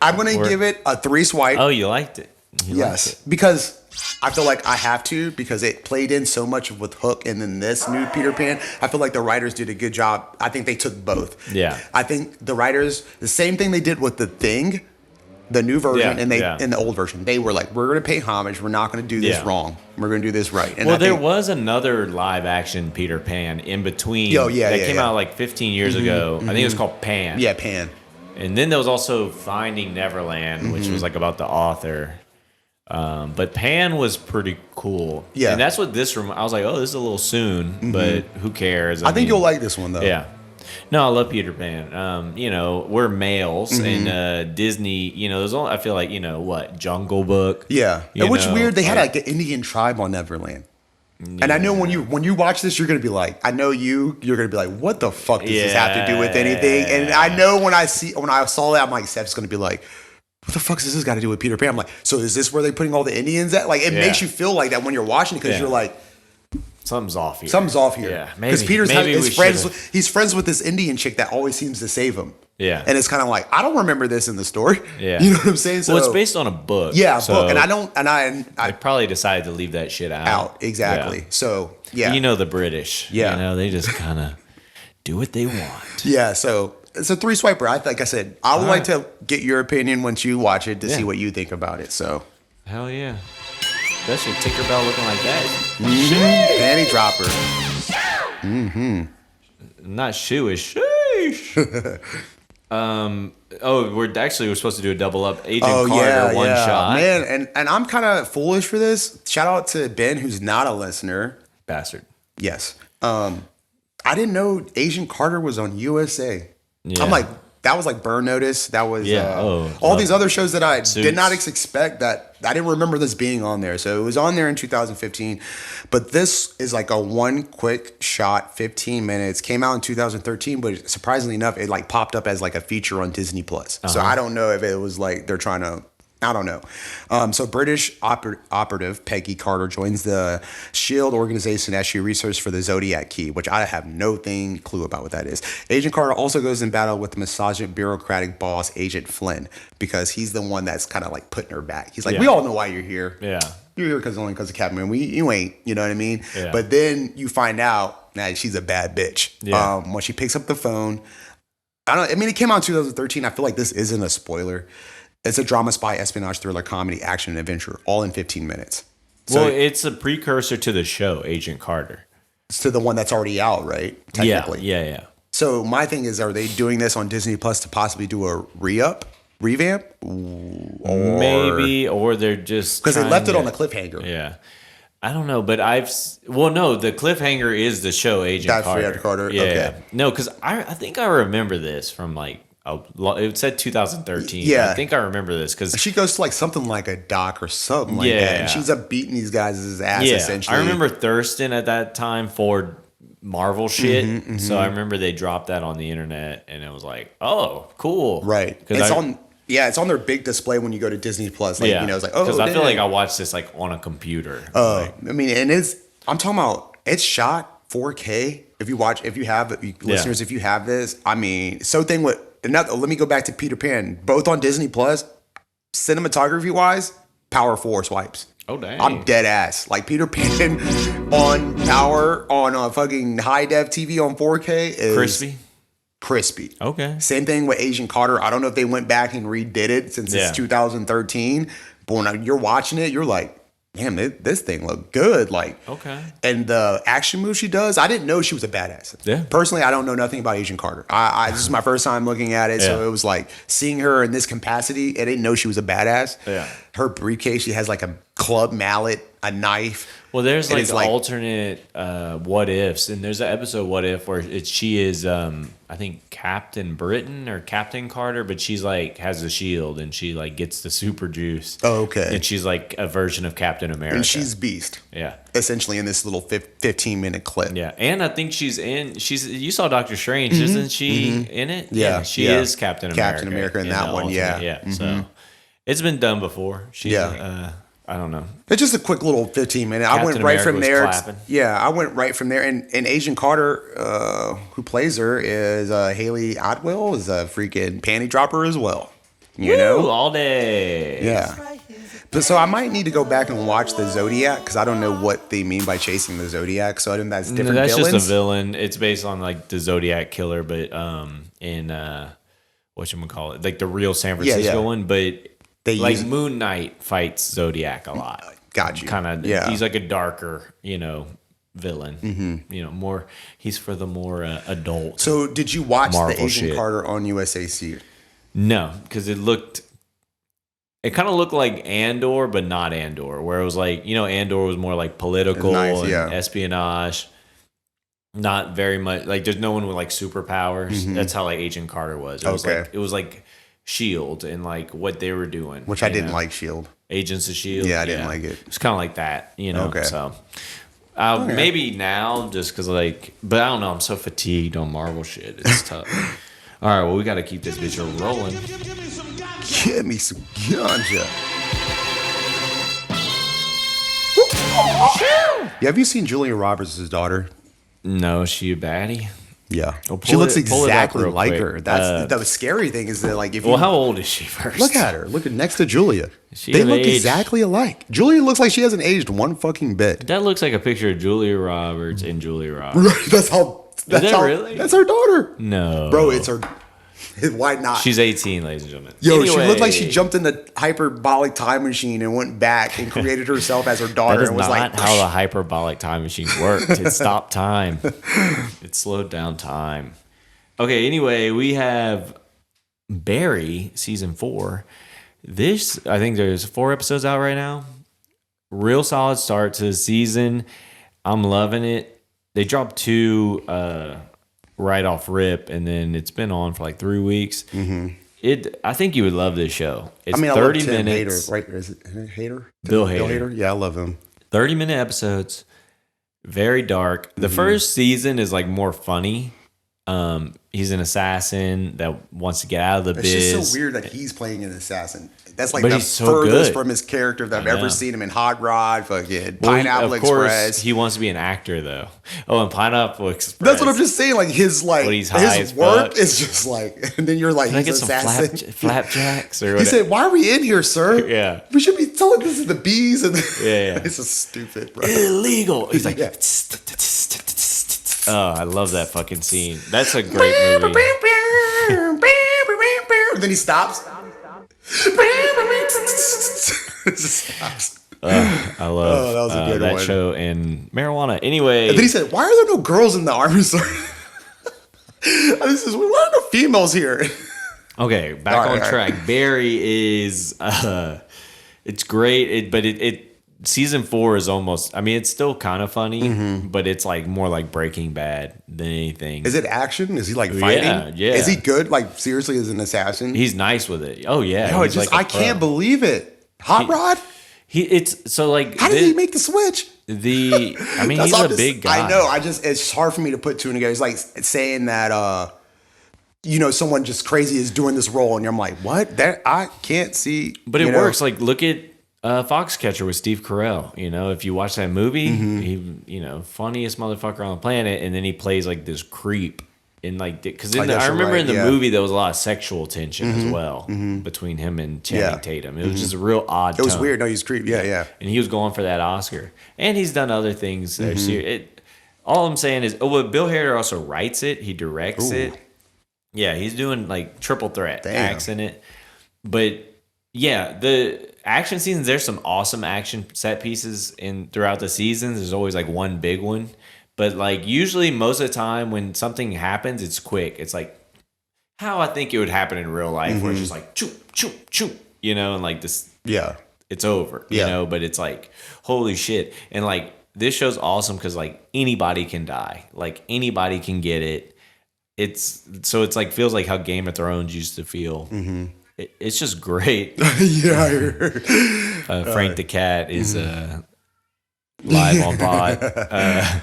I'm gonna give it a 3 swipe. Oh, you liked it? Yes, because I feel like I have to because it played in so much with Hook and then this new Peter Pan. I feel like the writers did a good job. I think they took both. Yeah. I think the writers, the same thing they did with The Thing, the new version, and the old version. They were like, we're going to pay homage. We're not going to do this wrong. We're going to do this right. And there was another live action Peter Pan in between. That came out like 15 years ago. I think it was called Pan. Yeah, Pan. And then there was also Finding Neverland, which was like about the author. But Pan was pretty cool. Yeah. And that's what I was like, oh, this is a little soon, but who cares? I think you'll like this one, though. Yeah. No, I love Peter Pan. We're males, and Disney, there's only, I feel like, Jungle Book. Yeah. And which weird, they had like an Indian tribe on Neverland. Yeah. And I know when you watch this, you're gonna be like, you're gonna be like, what the fuck does this have to do with anything? And I know when I saw that, I'm like, Steph's gonna be like, what the fuck does this got to do with Peter Pan? I'm like, so is this where they're putting all the Indians at? Like, it makes you feel like that when you're watching it because you're like, something's off here. Something's off here. Yeah, because Peter's he's friends with this Indian chick that always seems to save him. Yeah, and it's kind of like I don't remember this in the story. Yeah, you know what I'm saying? So, well, it's based on a book. Yeah, book, and I probably decided to leave that shit out. Exactly. Yeah. So yeah, the British. They just kind of do what they want. Yeah. So it's a 3-swiper. Like I said, I would like to get your opinion once you watch it to see what you think about it. So hell yeah. That's your Tinkerbell looking like that. Panty dropper. Not shoe, is sheesh. We're supposed to do a double up. Agent Carter, one shot. Man, and I'm kind of foolish for this. Shout out to Ben, who's not a listener. Bastard. Yes. I didn't know Agent Carter was on USA. Yeah. I'm like, that was like Burn Notice. That was Yeah. all these other shows that I Suits. did not expect that I didn't remember this being on there. So it was on there in 2015. But this is like a one quick shot, 15 minutes. Came out in 2013, but surprisingly enough, it like popped up as like a feature on Disney Plus. So I don't know if it was like they're trying to. I don't know. So British operative Peggy Carter joins the SHIELD organization as she researches for the Zodiac Key, which I have no clue about what that is. Agent Carter also goes in battle with the misogynist bureaucratic boss, Agent Flynn, because he's the one that's kind of like putting her back. He's like, we all know why you're here. Yeah. You're here because of Captain Man. You ain't, you know what I mean? Yeah. But then you find out that she's a bad bitch. Yeah. When she picks up the phone, it came out in 2013. I feel like this isn't a spoiler. It's a drama, spy, espionage, thriller, comedy, action, and adventure, all in 15 minutes. So it's a precursor to the show, Agent Carter. it's to the one that's already out, right? Technically. Yeah. So my thing is, are they doing this on Disney Plus to possibly do a revamp? Maybe, or they're just Because they left it trying on the cliffhanger. Yeah. I don't know, but the cliffhanger is the show Agent That's Carter. Agent Carter, Yeah. okay. No, because I think I remember this from like, it said 2013. Yeah. I think I remember this because She goes to like something like a dock or something like that. And she's up beating these guys' ass essentially. I remember Thurston at that time for Marvel shit. So I remember they dropped that on the internet and it was like, oh, cool. Right. It's on their big display when you go to Disney Plus. Like, it's like, oh, because I feel like I watched this like on a computer. I'm talking about, it's shot 4K. If you listeners, if you have this, let me go back to Peter Pan. Both on Disney Plus, cinematography wise, Power 4 swipes. Oh, dang. I'm dead ass. Like Peter Pan on Power on a fucking high def TV on 4K is crispy. Okay. Same thing with Agent Carter. I don't know if they went back and redid it since it's 2013, but when you're watching it, you're like, damn, this thing looked good. Like, okay. And the action move she does, I didn't know she was a badass. Yeah. Personally, I don't know nothing about Agent Carter. This is my first time looking at it, so it was like seeing her in this capacity. I didn't know she was a badass. Yeah. Her briefcase, she has like a club mallet, a knife. Well, there's like alternate what ifs, and there's an episode What If where she is I think Captain Britain or Captain Carter, but she's like has a shield and she like gets the super juice. Oh, okay. And she's like a version of Captain America. And she's Beast. Yeah. Essentially in this little 15-minute clip. Yeah. And I think you saw Doctor Strange, isn't she in it? Yeah. She is Captain America. Captain America in that one, Yeah. So it's been done before. I don't know. It's just a quick little 15-minute. I went right from there. I went right from there. And Agent Carter, who plays her, is Haley Atwell, is a freaking panty dropper as well. You know? All day. Yeah. But so I might need to go back and watch the Zodiac because I don't know what they mean by chasing the Zodiac. So I think that's different That's villains. just a villain. It's based on like the Zodiac killer, but in whatchamacallit, like the real San Francisco one, but Moon Knight fights Zodiac a lot. Got you. Kind of. Yeah. He's like a darker, villain. More. He's for the more adult. So did you watch Marvel the Agent shit. Carter on USAC? No, because it kind of looked like Andor, but not Andor. Where it was like, Andor was more like political and espionage. Not very much like there's no one with like superpowers. That's how like Agent Carter was. It was like SHIELD and like what they were doing. Which I didn't like SHIELD. Agents of SHIELD. Yeah, I didn't like it. It's kind of like that, Okay. So maybe now just because but I don't know. I'm so fatigued on Marvel shit. It's tough. All right, well, we got to keep this bitch rolling. Give me some ganja. Yeah, have you seen Julia Roberts' daughter? No, is she a baddie? Yeah, Well, she looks pull it up exactly real like quick. her. That's the scary thing is that like if you Well, how old is she first? look at her, look at next to Julia, She they of look age? exactly alike. Julia looks like she hasn't aged one fucking bit. That looks like a picture of Julia Roberts and Julia Roberts. Right, that's Really? That's her daughter. No. Bro, it's her. Why not? She's 18, ladies and gentlemen. Yo, she Anyway, looked like she jumped in the hyperbolic time machine and went back and created herself as her daughter. That is and was not like, how the hyperbolic time machine worked. It stopped time. It slowed down time. Okay, anyway, we have Barry, season 4. I think there's 4 episodes out right now. Real solid start to the season. I'm loving it. They dropped 2 right off rip, and then it's been on for like 3 weeks. Mm-hmm. I think you would love this show. It's 30 minutes. Hader, right? Is it Hader? Bill Hader. Yeah, I love him. 30-minute episodes. Very dark. The first season is like more funny. He's an assassin that wants to get out of the biz. It's just so weird that he's playing an assassin. That's like But the he's so furthest good. from his character that I've I know. ever seen him in. Hot Rod, fucking Well, Pineapple of course, Express. he wants to be an actor though. Oh, and Pineapple Express. That's what I'm just saying. Like his When he's high his as work fuck. is just like, and then you're like, Can I he's get an some assassin. flapjacks or whatever? He said, "Why are we in here, sir? Yeah. we should be telling this to the bees." And Yeah. it's just stupid, bro. Illegal. He's like, Yeah. oh, I love that fucking scene. That's a great movie. Then he stops. It just stops. I love that was a good that one. show and marijuana. Anyway, And then he said, "Why are there no girls in the army, sir?" This is, why are no females here? okay, back All on right. track. Barry is, it's great, but season 4 is almost. I mean, it's still kind of funny, but it's like more like Breaking Bad than anything. Is it action? Is he like fighting? Yeah. Is he good? Like seriously, as an assassin? He's nice with it. Oh yeah, No, he's I like a pro. can't believe it. Hot Rod? It's so like How did he make the switch? I mean, That's he's all a big guy. I know. It's hard for me to put 2 together. It's like saying that, someone just crazy is doing this role, and I'm like, what? That I can't see. But it works. Like, look at Foxcatcher with Steve Carell. You know, if you watch that movie, he, funniest motherfucker on the planet, and then he plays like this creep. And like, because I remember in the movie there was a lot of sexual tension as well between him and Channing Tatum. It was just a real odd. It was tone. weird. No, he's creepy. Yeah. And he was going for that Oscar, and he's done other things. That are all I'm saying is, Bill Hader also writes it. He directs it. Yeah, he's doing like triple threat acts in it. But yeah, the action scenes. There's some awesome action set pieces throughout the seasons. There's always like one big one. But like usually most of the time when something happens, it's quick. It's like how I think it would happen in real life, where it's just like choo, choo, choo, and like this, it's over, but it's like, holy shit. And like this show's awesome because like anybody can die. Like anybody can get it. It's like feels like how Game of Thrones used to feel. It's just great. Yeah, I heard. Frank the Cat is live on pod.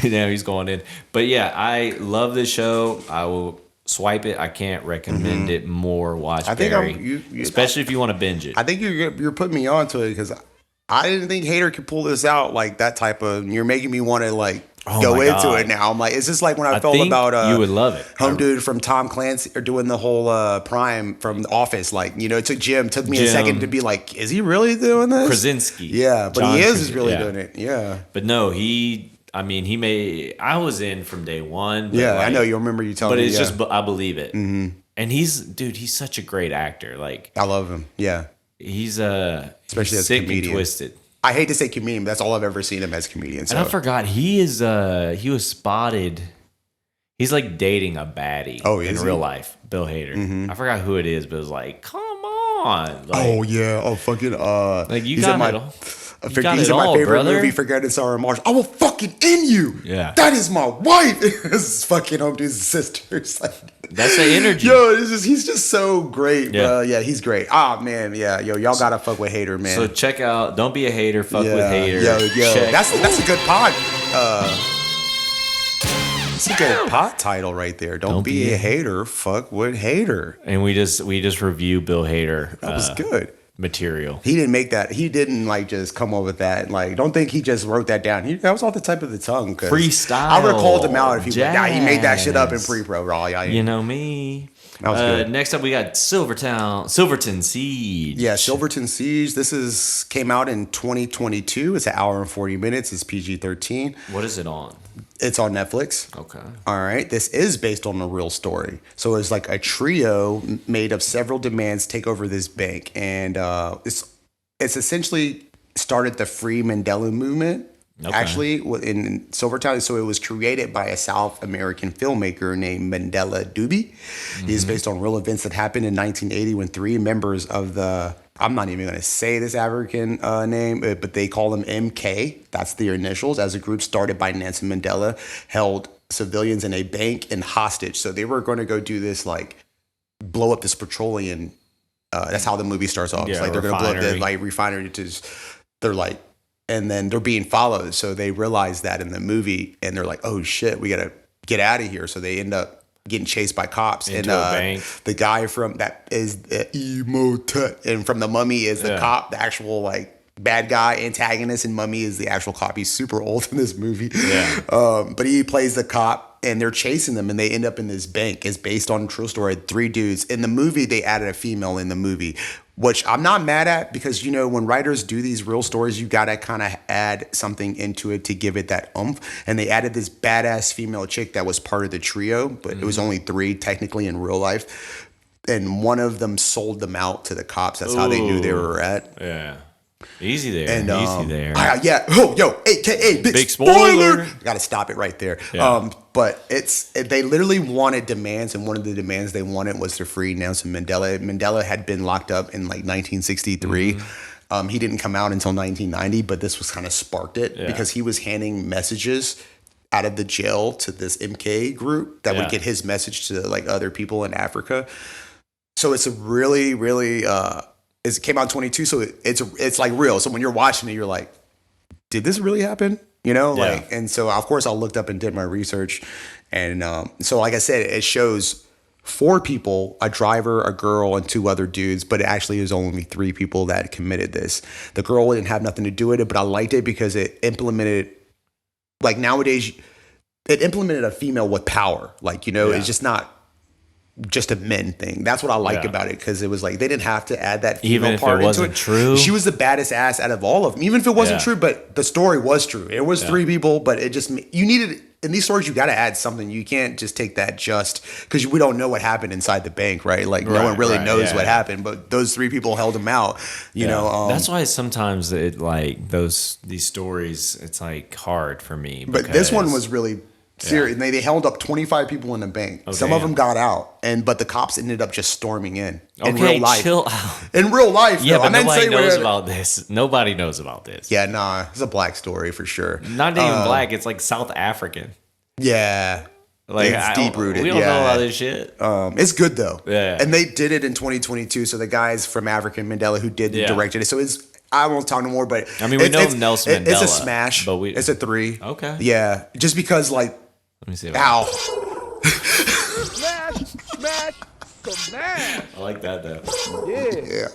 Now he's going in. But yeah, I love this show. I will swipe it. I can't recommend it more. Watch Barry. Especially if you want to binge it. I think you're putting me onto it because I didn't think Hader could pull this out like that type of. You're making me want to like go my into God. it now. I'm like, it's just like when I felt think about you would love it. Home Dude from Tom Clancy or doing the whole Prime from The Office. Like, it took me a second to be like, is he really doing this? Krasinski. Yeah, but John he is Krasinski, really yeah. doing it. Yeah. But no, I was in from day one. But Yeah, I like, know. You remember you telling but me. it's Yeah. just, I believe it. And he's such a great actor. Like, I love him. Yeah. he's Especially as a sick and comedian. twisted. I hate to say comedian, but that's all I've ever seen him as a comedian. So. And I forgot he was spotted. He's like dating a baddie in real life, Bill Hader. I forgot who it is, but it was like, come on. Like, Oh yeah. Oh fucking. like you he's got in my. it all. He's You got in it my all, favorite brother. movie, Forgetting Sarah Marsh. I will fucking end you. Yeah. That is my wife. This is fucking Home Dude's sisters. Like, That's the energy. yo, he's just so great, Yeah. bro. Yeah, he's great. Ah, man, yeah, yo, y'all gotta fuck with Hader, man. So check out Don't Be a Hater, Fuck with Hater. Yo, Check. that's a good pod. That's a good pod title right there. Don't be a hater, fuck with Hader. And we just review Bill Hader. That was good. Material. He didn't make that. He didn't like just come up with that. Like, don't think he just wrote that down. That was off the type of the tongue. 'Cause Freestyle. I would have called him out if he he made that shit up in Jazz. pre-pro. Raw, You know me. That was good. Next up, we got Silverton Siege. Yeah, Silverton Siege. Came out in 2022. It's an hour and 40 minutes. It's PG-13. What is it on? It's on Netflix. Okay. All right. This is based on a real story. So it's like a trio made of several demands take over this bank, and it's essentially started the Free Mandela movement. Okay. Actually, in Silvertown. So it was created by a South American filmmaker named Mandela Duby. He's based on real events that happened in 1980 when three members of the, I'm not even going to say this African name, but they call them MK. That's their initials. As a group started by Nelson Mandela, held civilians in a bank and hostage. So they were going to go do this, like, blow up this petroleum. That's how the movie starts off. Yeah, it's like they're going to blow up the like refinery. They're like, and then they're being followed. So they realize that in the movie, and they're like, oh shit, we got to get out of here. So they end up getting chased by cops. Into a bank. The guy from that is Imhotep, and from the Mummy is the cop, the actual like bad guy antagonist, and Mummy is the actual cop. He's super old in this movie. Yeah. But he plays the cop, and they're chasing them, and they end up in this bank. It's based on a true story. 3 dudes. In the movie, they added a female in the movie, which I'm not mad at, because, you know, when writers do these real stories, you got to kind of add something into it to give it that oomph. And they added this badass female chick that was part of the trio, but it was only 3 technically in real life. And one of them sold them out to the cops. That's how they knew they were at. Yeah. Easy there. And, Easy there. Yeah. Oh, yo, AKA big spoiler. Got to stop it right there. Yeah. But they literally wanted demands, and one of the demands they wanted was to free Nelson Mandela. Mandela had been locked up in like 1963. He didn't come out until 1990, but this was kind of sparked it because he was handing messages out of the jail to this MK group that would get his message to like other people in Africa. So it's a really, really. It came out in 22, so it's like real. So when you're watching it, you're like, did this really happen? You know, like, and so of course I looked up and did my research, and so like I said, it shows 4 people, a driver, a girl, and 2 other dudes, but it actually was only 3 people that committed this. The girl didn't have nothing to do with it, but I liked it because it implemented, like nowadays, it implemented a female with power. Like, you know, it's just not just a men thing. That's what I liked about it, because it was like they didn't have to add that female even if part it wasn't into it. True. She was the baddest ass out of all of them, even if it wasn't true. But the story was true. It was 3 people, but it just, you needed, in these stories you got to add something. You can't just take that just because we don't know what happened inside the bank, right? Like no one really knows what happened, but those 3 people held him out. You know, that's why sometimes it like these stories, it's like hard for me. But this one was really serious. They held up 25 people in the bank. Some of them got out, but the cops ended up just storming in real life. Chill out. In real life, yeah, though. but nobody knows about this. Nobody knows about this. Yeah, nah, it's a black story for sure. Not even black. It's like South African. Yeah, like it's deep rooted. We don't know about this shit. It's good though. Yeah, and they did it in 2022. So the guys from African Mandela who directed it. So it's. I won't talk no more, but I mean, we know Nelson Mandela. It's a smash. But it's a 3. Okay. Yeah, just because like. Let me see. Ow. Smash. I like that though. Yeah.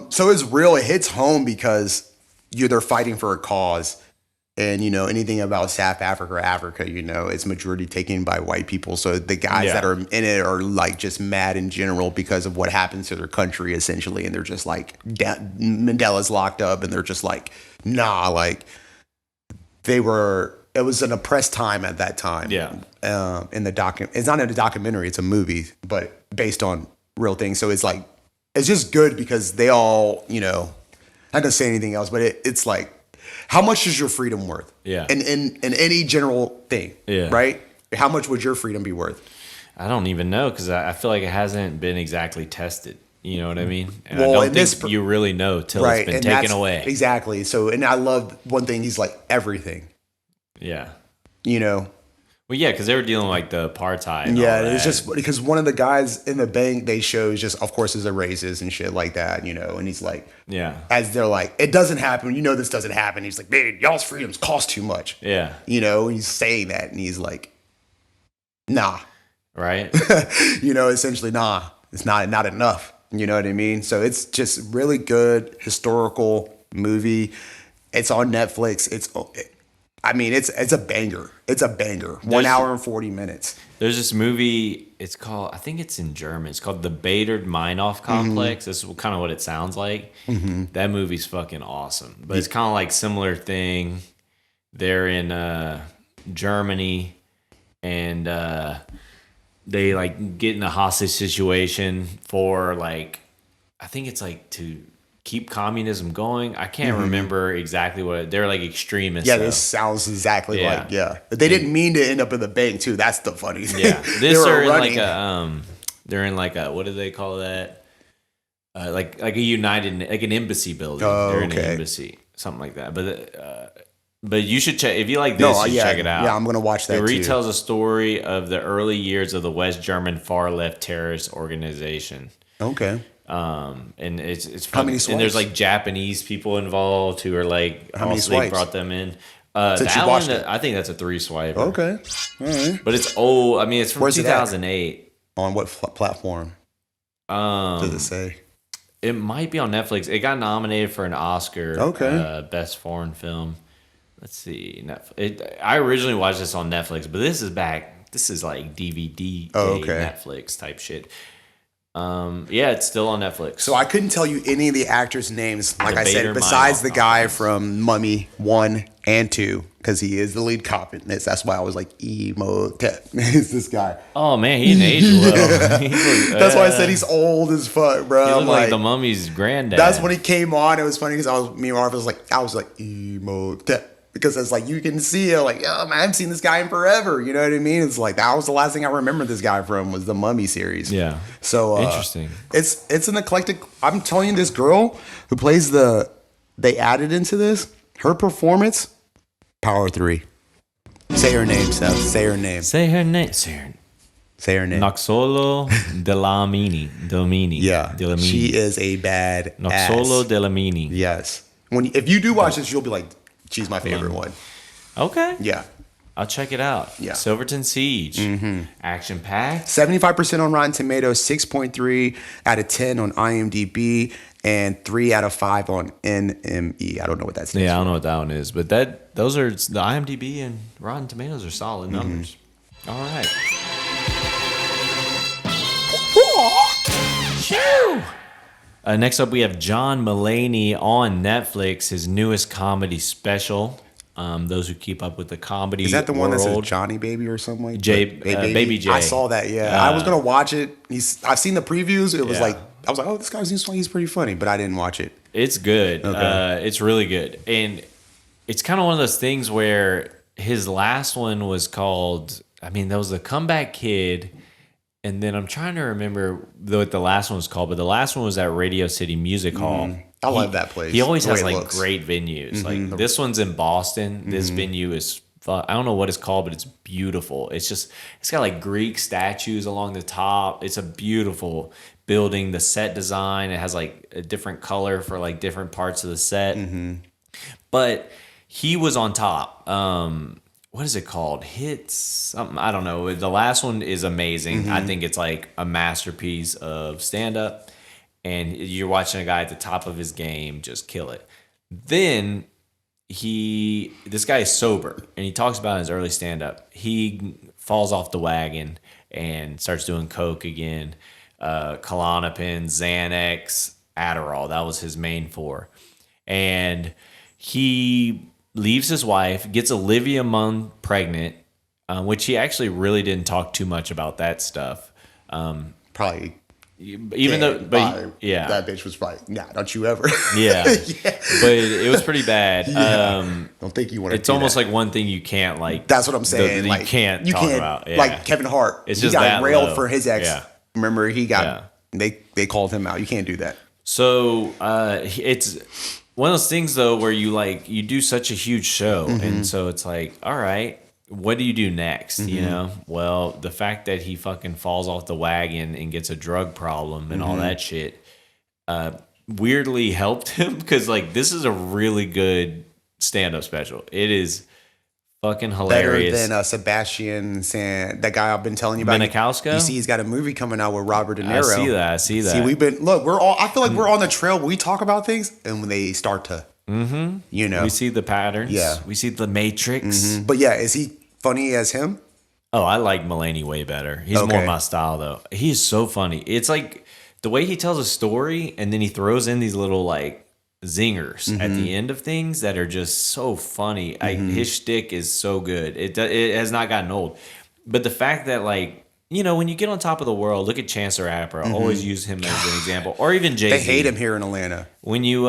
So it's real. It hits home because they're fighting for a cause. And, you know, anything about South Africa or Africa, you know, it's majority taken by white people. So the guys that are in it are like just mad in general because of what happens to their country, essentially. And they're just like, Mandela's locked up, and they're just like, nah, like it was an oppressed time at that time. Yeah. In the it's not in a documentary, it's a movie, but based on real things. So it's like, it's just good because they all, you know, I'm not gonna say anything else, but it's like, how much is your freedom worth? Yeah. In any general thing. Yeah. Right? How much would your freedom be worth? I don't even know, because I feel like it hasn't been exactly tested. You know what I mean? And well, I don't think you really know till it's been taken away. Exactly. So, and I love one thing. He's like, everything. Yeah. You know? Well, yeah, because they were dealing with like the apartheid. And yeah, it's just because one of the guys in the bank they show is just, of course, is a racist and shit like that, you know. And he's like, as they're like, it doesn't happen. You know, this doesn't happen. He's like, man, y'all's freedoms cost too much. Yeah. You know, he's saying that, and he's like, nah. Right. You know, essentially, nah, it's not enough. You know what I mean? So it's just really good historical movie. It's on Netflix. I mean, it's a banger. It's a banger. 1 hour and 40 minutes. There's this movie. It's called. I think it's in German. It's called The Bader Meinhof Complex. This is kind of what it sounds like. That movie's fucking awesome. But it's kind of like similar thing. They're in Germany, and they like get in a hostage situation for like, I think it's like to keep communism going. I can't remember exactly what they're like extremists. Yeah, though. this sounds exactly like They didn't mean to end up in the bank too. That's the funny thing. Yeah, They were they're in running. like a they're in like a, what do they call that? Like a United, like an embassy building. Oh, they're in an okay. embassy, something like that. But you should check if you like this. You should check it out. Yeah, I'm gonna watch that. It too. retells a story of the early years of the West German far left terrorist organization. Okay. And it's How many fun. And there's swipes? like Japanese people involved who are like, How many also they swipes? brought them in. Since you That watched one, it. I think that's a 3 swiper. Okay. All right. But it's old. I mean, it's from Where's it at? 2008. On what platform does it say? It might be on Netflix. It got nominated for an Oscar. Okay. Best foreign film. Let's see. I originally watched this on Netflix, but this is back. This is like DVD Netflix type shit. Yeah, it's still on Netflix. So I couldn't tell you any of the actors' names, like I Bader said, besides Meinhof the guy from Mummy 1 and 2, because he is the lead cop in this. That's why I was like, Imhotep is this guy. Oh man, he didn't age well. That's why I said he's old as fuck, bro. He I'm looked like the Mummy's granddad. That's when he came on. It was funny because me and Marv was like, Imhotep. Because it's like, you can see it, like, oh man, I haven't seen this guy in forever. You know what I mean? It's like, that was the last thing I remember this guy from was the Mummy series. Yeah. So interesting. It's an eclectic. I'm telling you, this girl who plays they added into this, her performance, power 3. Say her name, Seth. Say her name. Say her name. Say her name. Noxolo Delamini. Yeah. Delamini. She is a bad Noxolo ass. Delamini. Yes. If you do watch this, you'll be like, she's my favorite one. Okay. Yeah. I'll check it out. Yeah. Silverton Siege. Action packed. 75% on Rotten Tomatoes, 6.3 out of 10 on IMDb, and 3 out of 5 on NME. I don't know what that stands Yeah, I for. don't know what that one is, but those are the IMDb and Rotten Tomatoes are solid numbers. All right. Next up, we have John Mulaney on Netflix, his newest comedy special. Those who keep up with the comedy Is that the one that says world. Johnny Baby or something like Baby J. I saw that, yeah. I was going to watch it. I've seen the previews. It was Yeah. like, I was like, oh, this guy seems like he's pretty funny, but I didn't watch it. It's good. Okay. It's really good. And it's kind of one of those things where his last one was called, I mean, there was a Comeback Kid. And then I'm trying to remember what the last one was called, but the last one was at Radio City Music Hall. I love that place. He always the way has it like looks. great venues. Like this one's in Boston. This venue is I don't know what it's called, but it's beautiful. It's got like Greek statues along the top. It's a beautiful building. The set design, it has like a different color for like different parts of the set. But he was on top. What is it called? Hits something. I don't know. The last one is amazing. I think it's like a masterpiece of stand up. And you're watching a guy at the top of his game just kill it. Then this guy is sober, and he talks about in his early stand-up. He falls off the wagon and starts doing coke again. Klonopin, Xanax, Adderall. That was his main 4. And he leaves his wife, gets Olivia Munn pregnant, which he actually really didn't talk too much about that stuff. Probably. Even though, but yeah, that bitch was like, nah, don't you ever. yeah. But it was pretty bad. Don't think you want to. It's almost like one thing you can't like. That's what I'm saying. You can't talk about. Yeah. Like Kevin Hart. It's he just got that railed low. for his ex. Yeah. Remember, he got they called him out. You can't do that. So it's one of those things though where you do such a huge show, and so it's like, all right, what do you do next? You know, well, the fact that he fucking falls off the wagon and gets a drug problem and all that shit weirdly helped him, because like this is a really good stand-up special. It is fucking hilarious. Better than Sebastian San, that guy I've been telling you about. Maniscalco? You see, he's got a movie coming out with Robert De Niro. I see that. See, we've been we're all. I feel like we're on the trail. Where we talk about things, and when they start to You know, We see the patterns. Yeah. We see the matrix. but yeah, is he funny as him? Oh, I like Mulaney way better. He's Okay. more my style, though. He's so funny. It's like the way he tells a story, and then he throws in these little like zingers at the end of things that are just so funny. His shtick is so good. It has not gotten old. But the fact that like, you know, when you get on top of the world, look at Chance the Rapper. I always use him as an example, or even Jay-Z. They hate him here in Atlanta. When you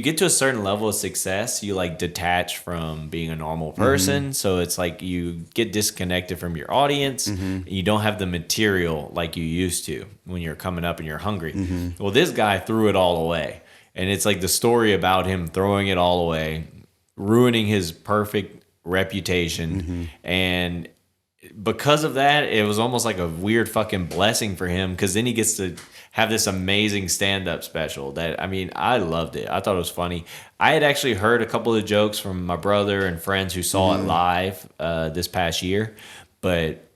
get to a certain level of success, you like detach from being a normal person. So it's like you get disconnected from your audience. You don't have the material like you used to when you're coming up and you're hungry. Well, this guy threw it all away. And it's like the story about him throwing it all away, ruining his perfect reputation. And because of that, it was almost like a weird fucking blessing for him, because then he gets to have this amazing stand-up special that, I mean, I loved it. I thought it was funny. I had actually heard a couple of jokes from my brother and friends who saw it live this past year, but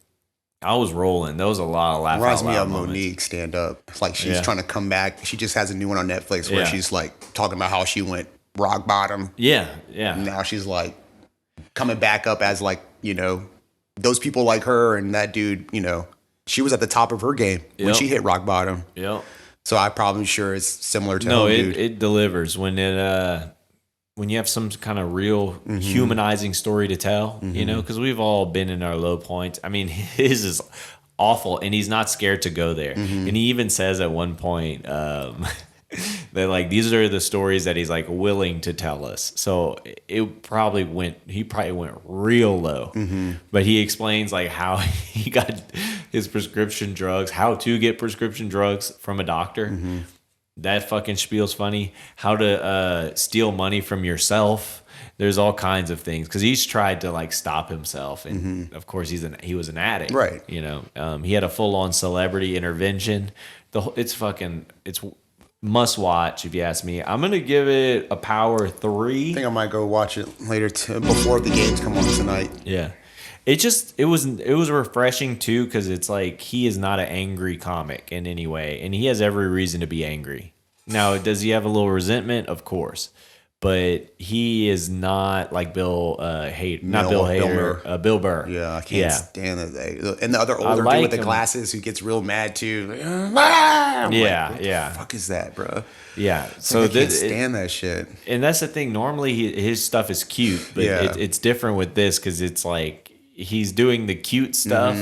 I was rolling. There was a lot of laugh Reminds out me loud of moments. Monique stand up. It's like she's Yeah. trying to come back. She just has a new one on Netflix where Yeah. she's like talking about how she went rock bottom. Yeah, yeah. Now she's like coming back up as like, you know, those people like her and that dude, you know, she was at the top of her game when Yep. she hit rock bottom. Yep. So I'm probably sure it's similar to No, him, dude. it delivers when you have some kind of real humanizing story to tell, you know, because we've all been in our low points. I mean, his is awful, and he's not scared to go there. And he even says at one point that like these are the stories that he's like willing to tell us. So he probably went real low, but he explains like how he got his prescription drugs, how to get prescription drugs from a doctor. That fucking spiel's funny. How to steal money from yourself. There's all kinds of things, because he's tried to like stop himself, and of course he was an addict, Right. You know, he had a full on celebrity intervention. It's must watch if you ask me. I'm gonna give it a power 3. I think I might go watch it later before the games come on tonight. Yeah. It was refreshing too, because it's like he is not an angry comic in any way, and he has every reason to be angry. Now, does he have a little resentment? Of course, but he is not like Bill Hader, Bill Burr. Yeah, I can't stand that. And the other older dude like with the him. glasses who gets real mad too. Like, Yeah, what yeah. the fuck is that, bro? Yeah. So I can't stand that shit. And that's the thing. Normally, his stuff is cute, but it's different with this, because it's like he's doing the cute stuff,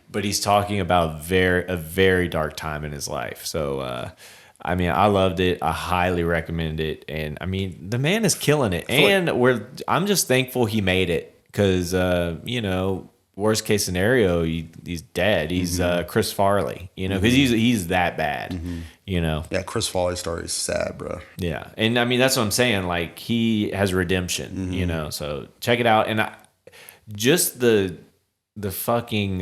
but he's talking about a very dark time in his life. So, I mean, I loved it. I highly recommend it. And I mean, the man is killing it. And I'm just thankful he made it, because, you know, worst case scenario, he's dead. He's Chris Farley, you know, because he's that bad, you know. Yeah, Chris Farley's story is sad, bro. Yeah. And I mean, that's what I'm saying. Like, he has redemption, you know, so check it out. And just the fucking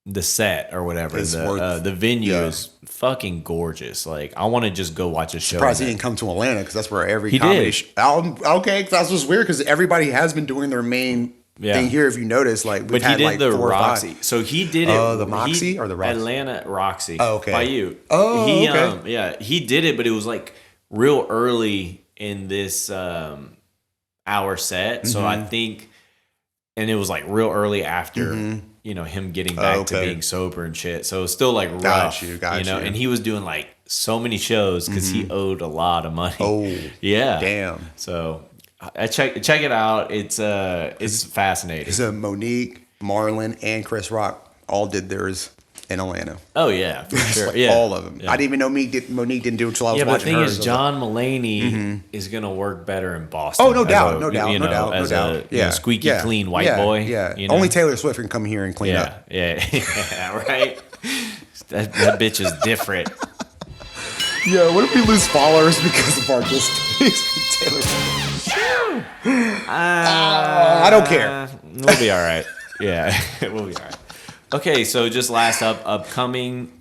the set or whatever, the venue is fucking gorgeous. Like, I want to just go watch a show. Surprised he didn't come to Atlanta, because that's where every He comedy. did. Okay, that's what's weird, because everybody has been doing their main thing here. If you notice, like we've But he had did like the 4 or 5. Roxy. So he did it. The Moxie or the Roxy? Atlanta Roxy. Oh, okay. By you. Oh, he, okay. yeah, he did it, but it was like real early in this hour set. So I think, and it was like real early after, you know, him getting back to being sober and shit. So it was still like rough, you know, and he was doing like so many shows because he owed a lot of money. Oh, yeah. damn. So I check it out. It's fascinating. So Monique, Marlon, and Chris Rock all did theirs in Atlanta. Oh yeah, for sure. Like Yeah, all of them. Yeah. I didn't even know Monique didn't do it until I was But the watching thing hers. is, John Mulaney is gonna work better in Boston. Oh, no doubt, no as doubt. a, you know, squeaky clean white boy. Yeah, you know? only Taylor Swift can come here and clean up. Yeah, right. That bitch is different. Yeah, what if we lose followers because of our distance with Taylor Swift? I don't care. We'll be all right. Yeah, we'll be all right. Okay, so just last upcoming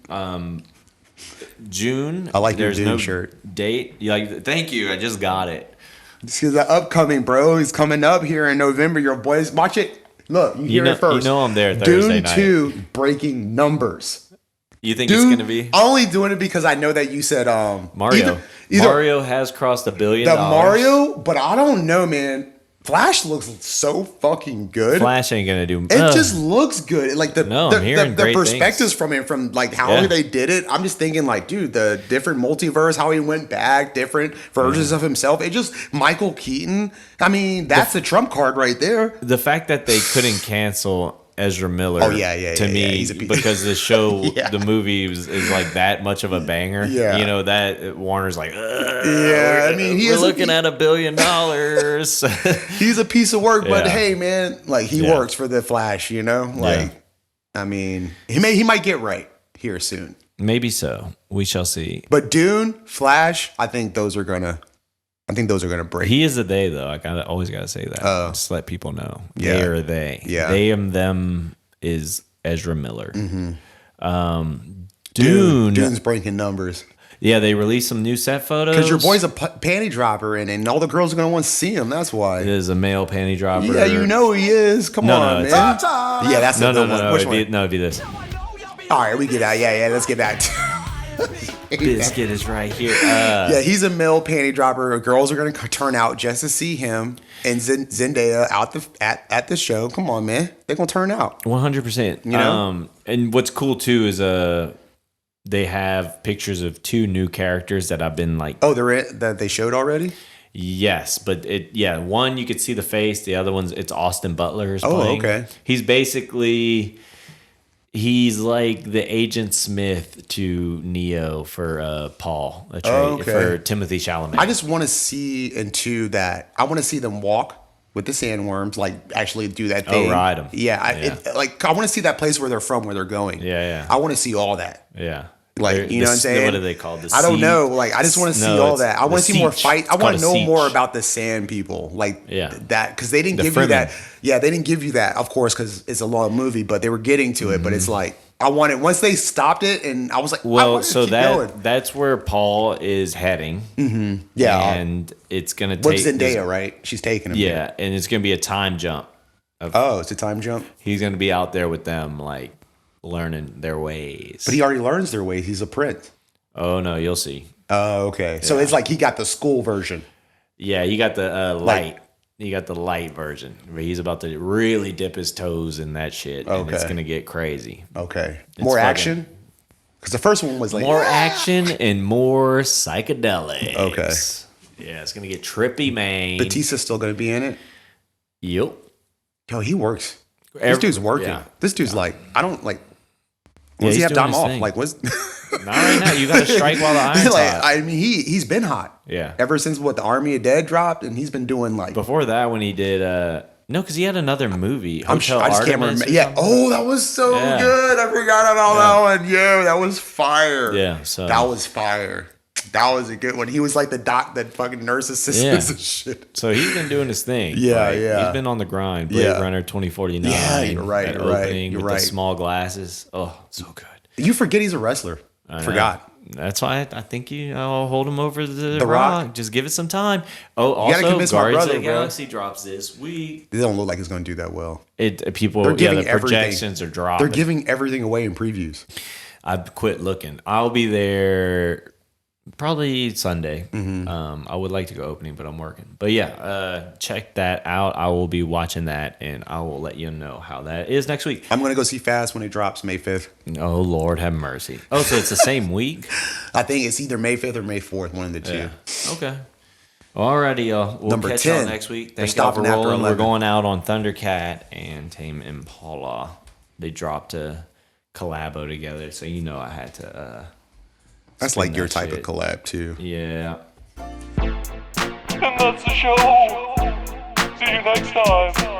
June. I like your there's Dune no shirt. Date. You like? Thank you. I just got it. This is the upcoming, bro. He's coming up here in November. Your boys, watch it. Look, you hear it first. You know I'm there Thursday Dune night. 2 breaking numbers. You think it's going to be? I'm only doing it because I know that you said Mario. Mario has crossed $1 billion. Mario, but I don't know, man. Flash looks so fucking good. Flash ain't gonna do. It just looks good. Like the perspectives things. from it, from like how they did it. I'm just thinking like, dude, the different multiverse, how he went back, different versions of himself. It just Michael Keaton. I mean, that's the trump card right there. The fact that they couldn't cancel Ezra Miller. To me, because the show, the movie is like that much of a banger. Yeah. You know that Warner's like, I mean, we're looking at $1 billion. He's a piece of work, but hey, man, like he works for the Flash. You know, like I mean, he might get right here soon. Maybe so. We shall see. But Dune, Flash, I think those are gonna break. He is a they though. I always gotta say that. Just let people know. They or they. Yeah. They and them is Ezra Miller. Mm-hmm. Dune's breaking numbers. Yeah, they released some new set photos. Because your boy's a panty dropper, and all the girls are gonna want to see him. That's why. It is a male panty dropper. Yeah, you know he is. Come on, man. Yeah, that's the one. Which one? It'd be this. All right, we get out. Yeah, let's get back. Biscuit is right here. Yeah, he's a male panty dropper. Girls are gonna turn out just to see him and Zendaya at the show. Come on, man, they're gonna turn out 100%. You know, and what's cool too is they have pictures of 2 new characters that I've been like. Oh, that they showed already. Yes, but one you could see the face. The other one's it's Austin Butler is playing. Okay. He's like the Agent Smith to Neo for Paul, for Timothy Chalamet. I just want to see that. I want to see them walk with the sandworms, like actually do that thing. Oh, ride them. Yeah, I want to see that place where they're from, where they're going. Yeah. I want to see all that. Yeah. Like, you know what I'm saying? What are they called? I don't know. Like, I just want to see all that. I want to see more fight. I want to know more about the sand people. Like, that, because they didn't give you that. Yeah, they didn't give you that, of course, because it's a long movie, but they were getting to it. But it's like, I wanted, once they stopped it, and I was like, well, so that's where Paul is heading. Mm-hmm. Yeah. And it's going to take. What's Zendaya, right? She's taking him. Yeah, and it's going to be a time jump. It's a time jump? He's going to be out there with them, like, learning their ways. But he already learns their ways. He's a prince. Oh, no, you'll see. Oh, okay. Yeah. So it's like he got the school version. Yeah, you got the light. You got the light version. Where he's about to really dip his toes in that shit. And it's going to get crazy. Okay. More action? Because the first one was like... More action and more psychedelics. Okay. Yeah, it's going to get trippy, man. Batista's still going to be in it? Yep. Yo, he works. This dude's working. Yeah. This dude's like... I don't like... When does he have time off? Thing. Like, what's... Not right now. You got to strike while the iron's hot. I mean, he's been hot. Yeah. Ever since the Army of Dead dropped, and he's been doing like before that when he did. No, because he had another movie. I just can't remember. Yeah. Oh, that was so good. I forgot about that one. Yeah, that was fire. Yeah. So that was fire. That was a good one. He was like that fucking nurse assistant and shit. So he's been doing his thing. Yeah, right? yeah. He's been on the grind. Blade Runner 2049. Yeah, you're right. You're right. You're right. The small glasses. Oh, so good. You forget he's a wrestler. Forgot. That's why I think I'll hold him over the Rock. Just give it some time. Oh, also, Guardians of the Galaxy drops this week. They don't look like it's going to do that well. The projections are dropping. They're giving everything away in previews. I've quit looking. I'll be there probably Sunday. Mm-hmm. I would like to go opening, but I'm working. But yeah, check that out. I will be watching that, and I will let you know how that is next week. I'm going to go see Fast when it drops May 5th. Oh, Lord have mercy. Oh, so it's the same week? I think it's either May 5th or May 4th, one of the two. Yeah. Okay. Alrighty, y'all. We'll Number catch 10. y'all next week. Thanks y'all for rolling. We're going out on Thundercat and Tame Impala. They dropped a collabo together, so you know I had to... That's like your type of collab, too. Yeah. And that's the show. See you next time.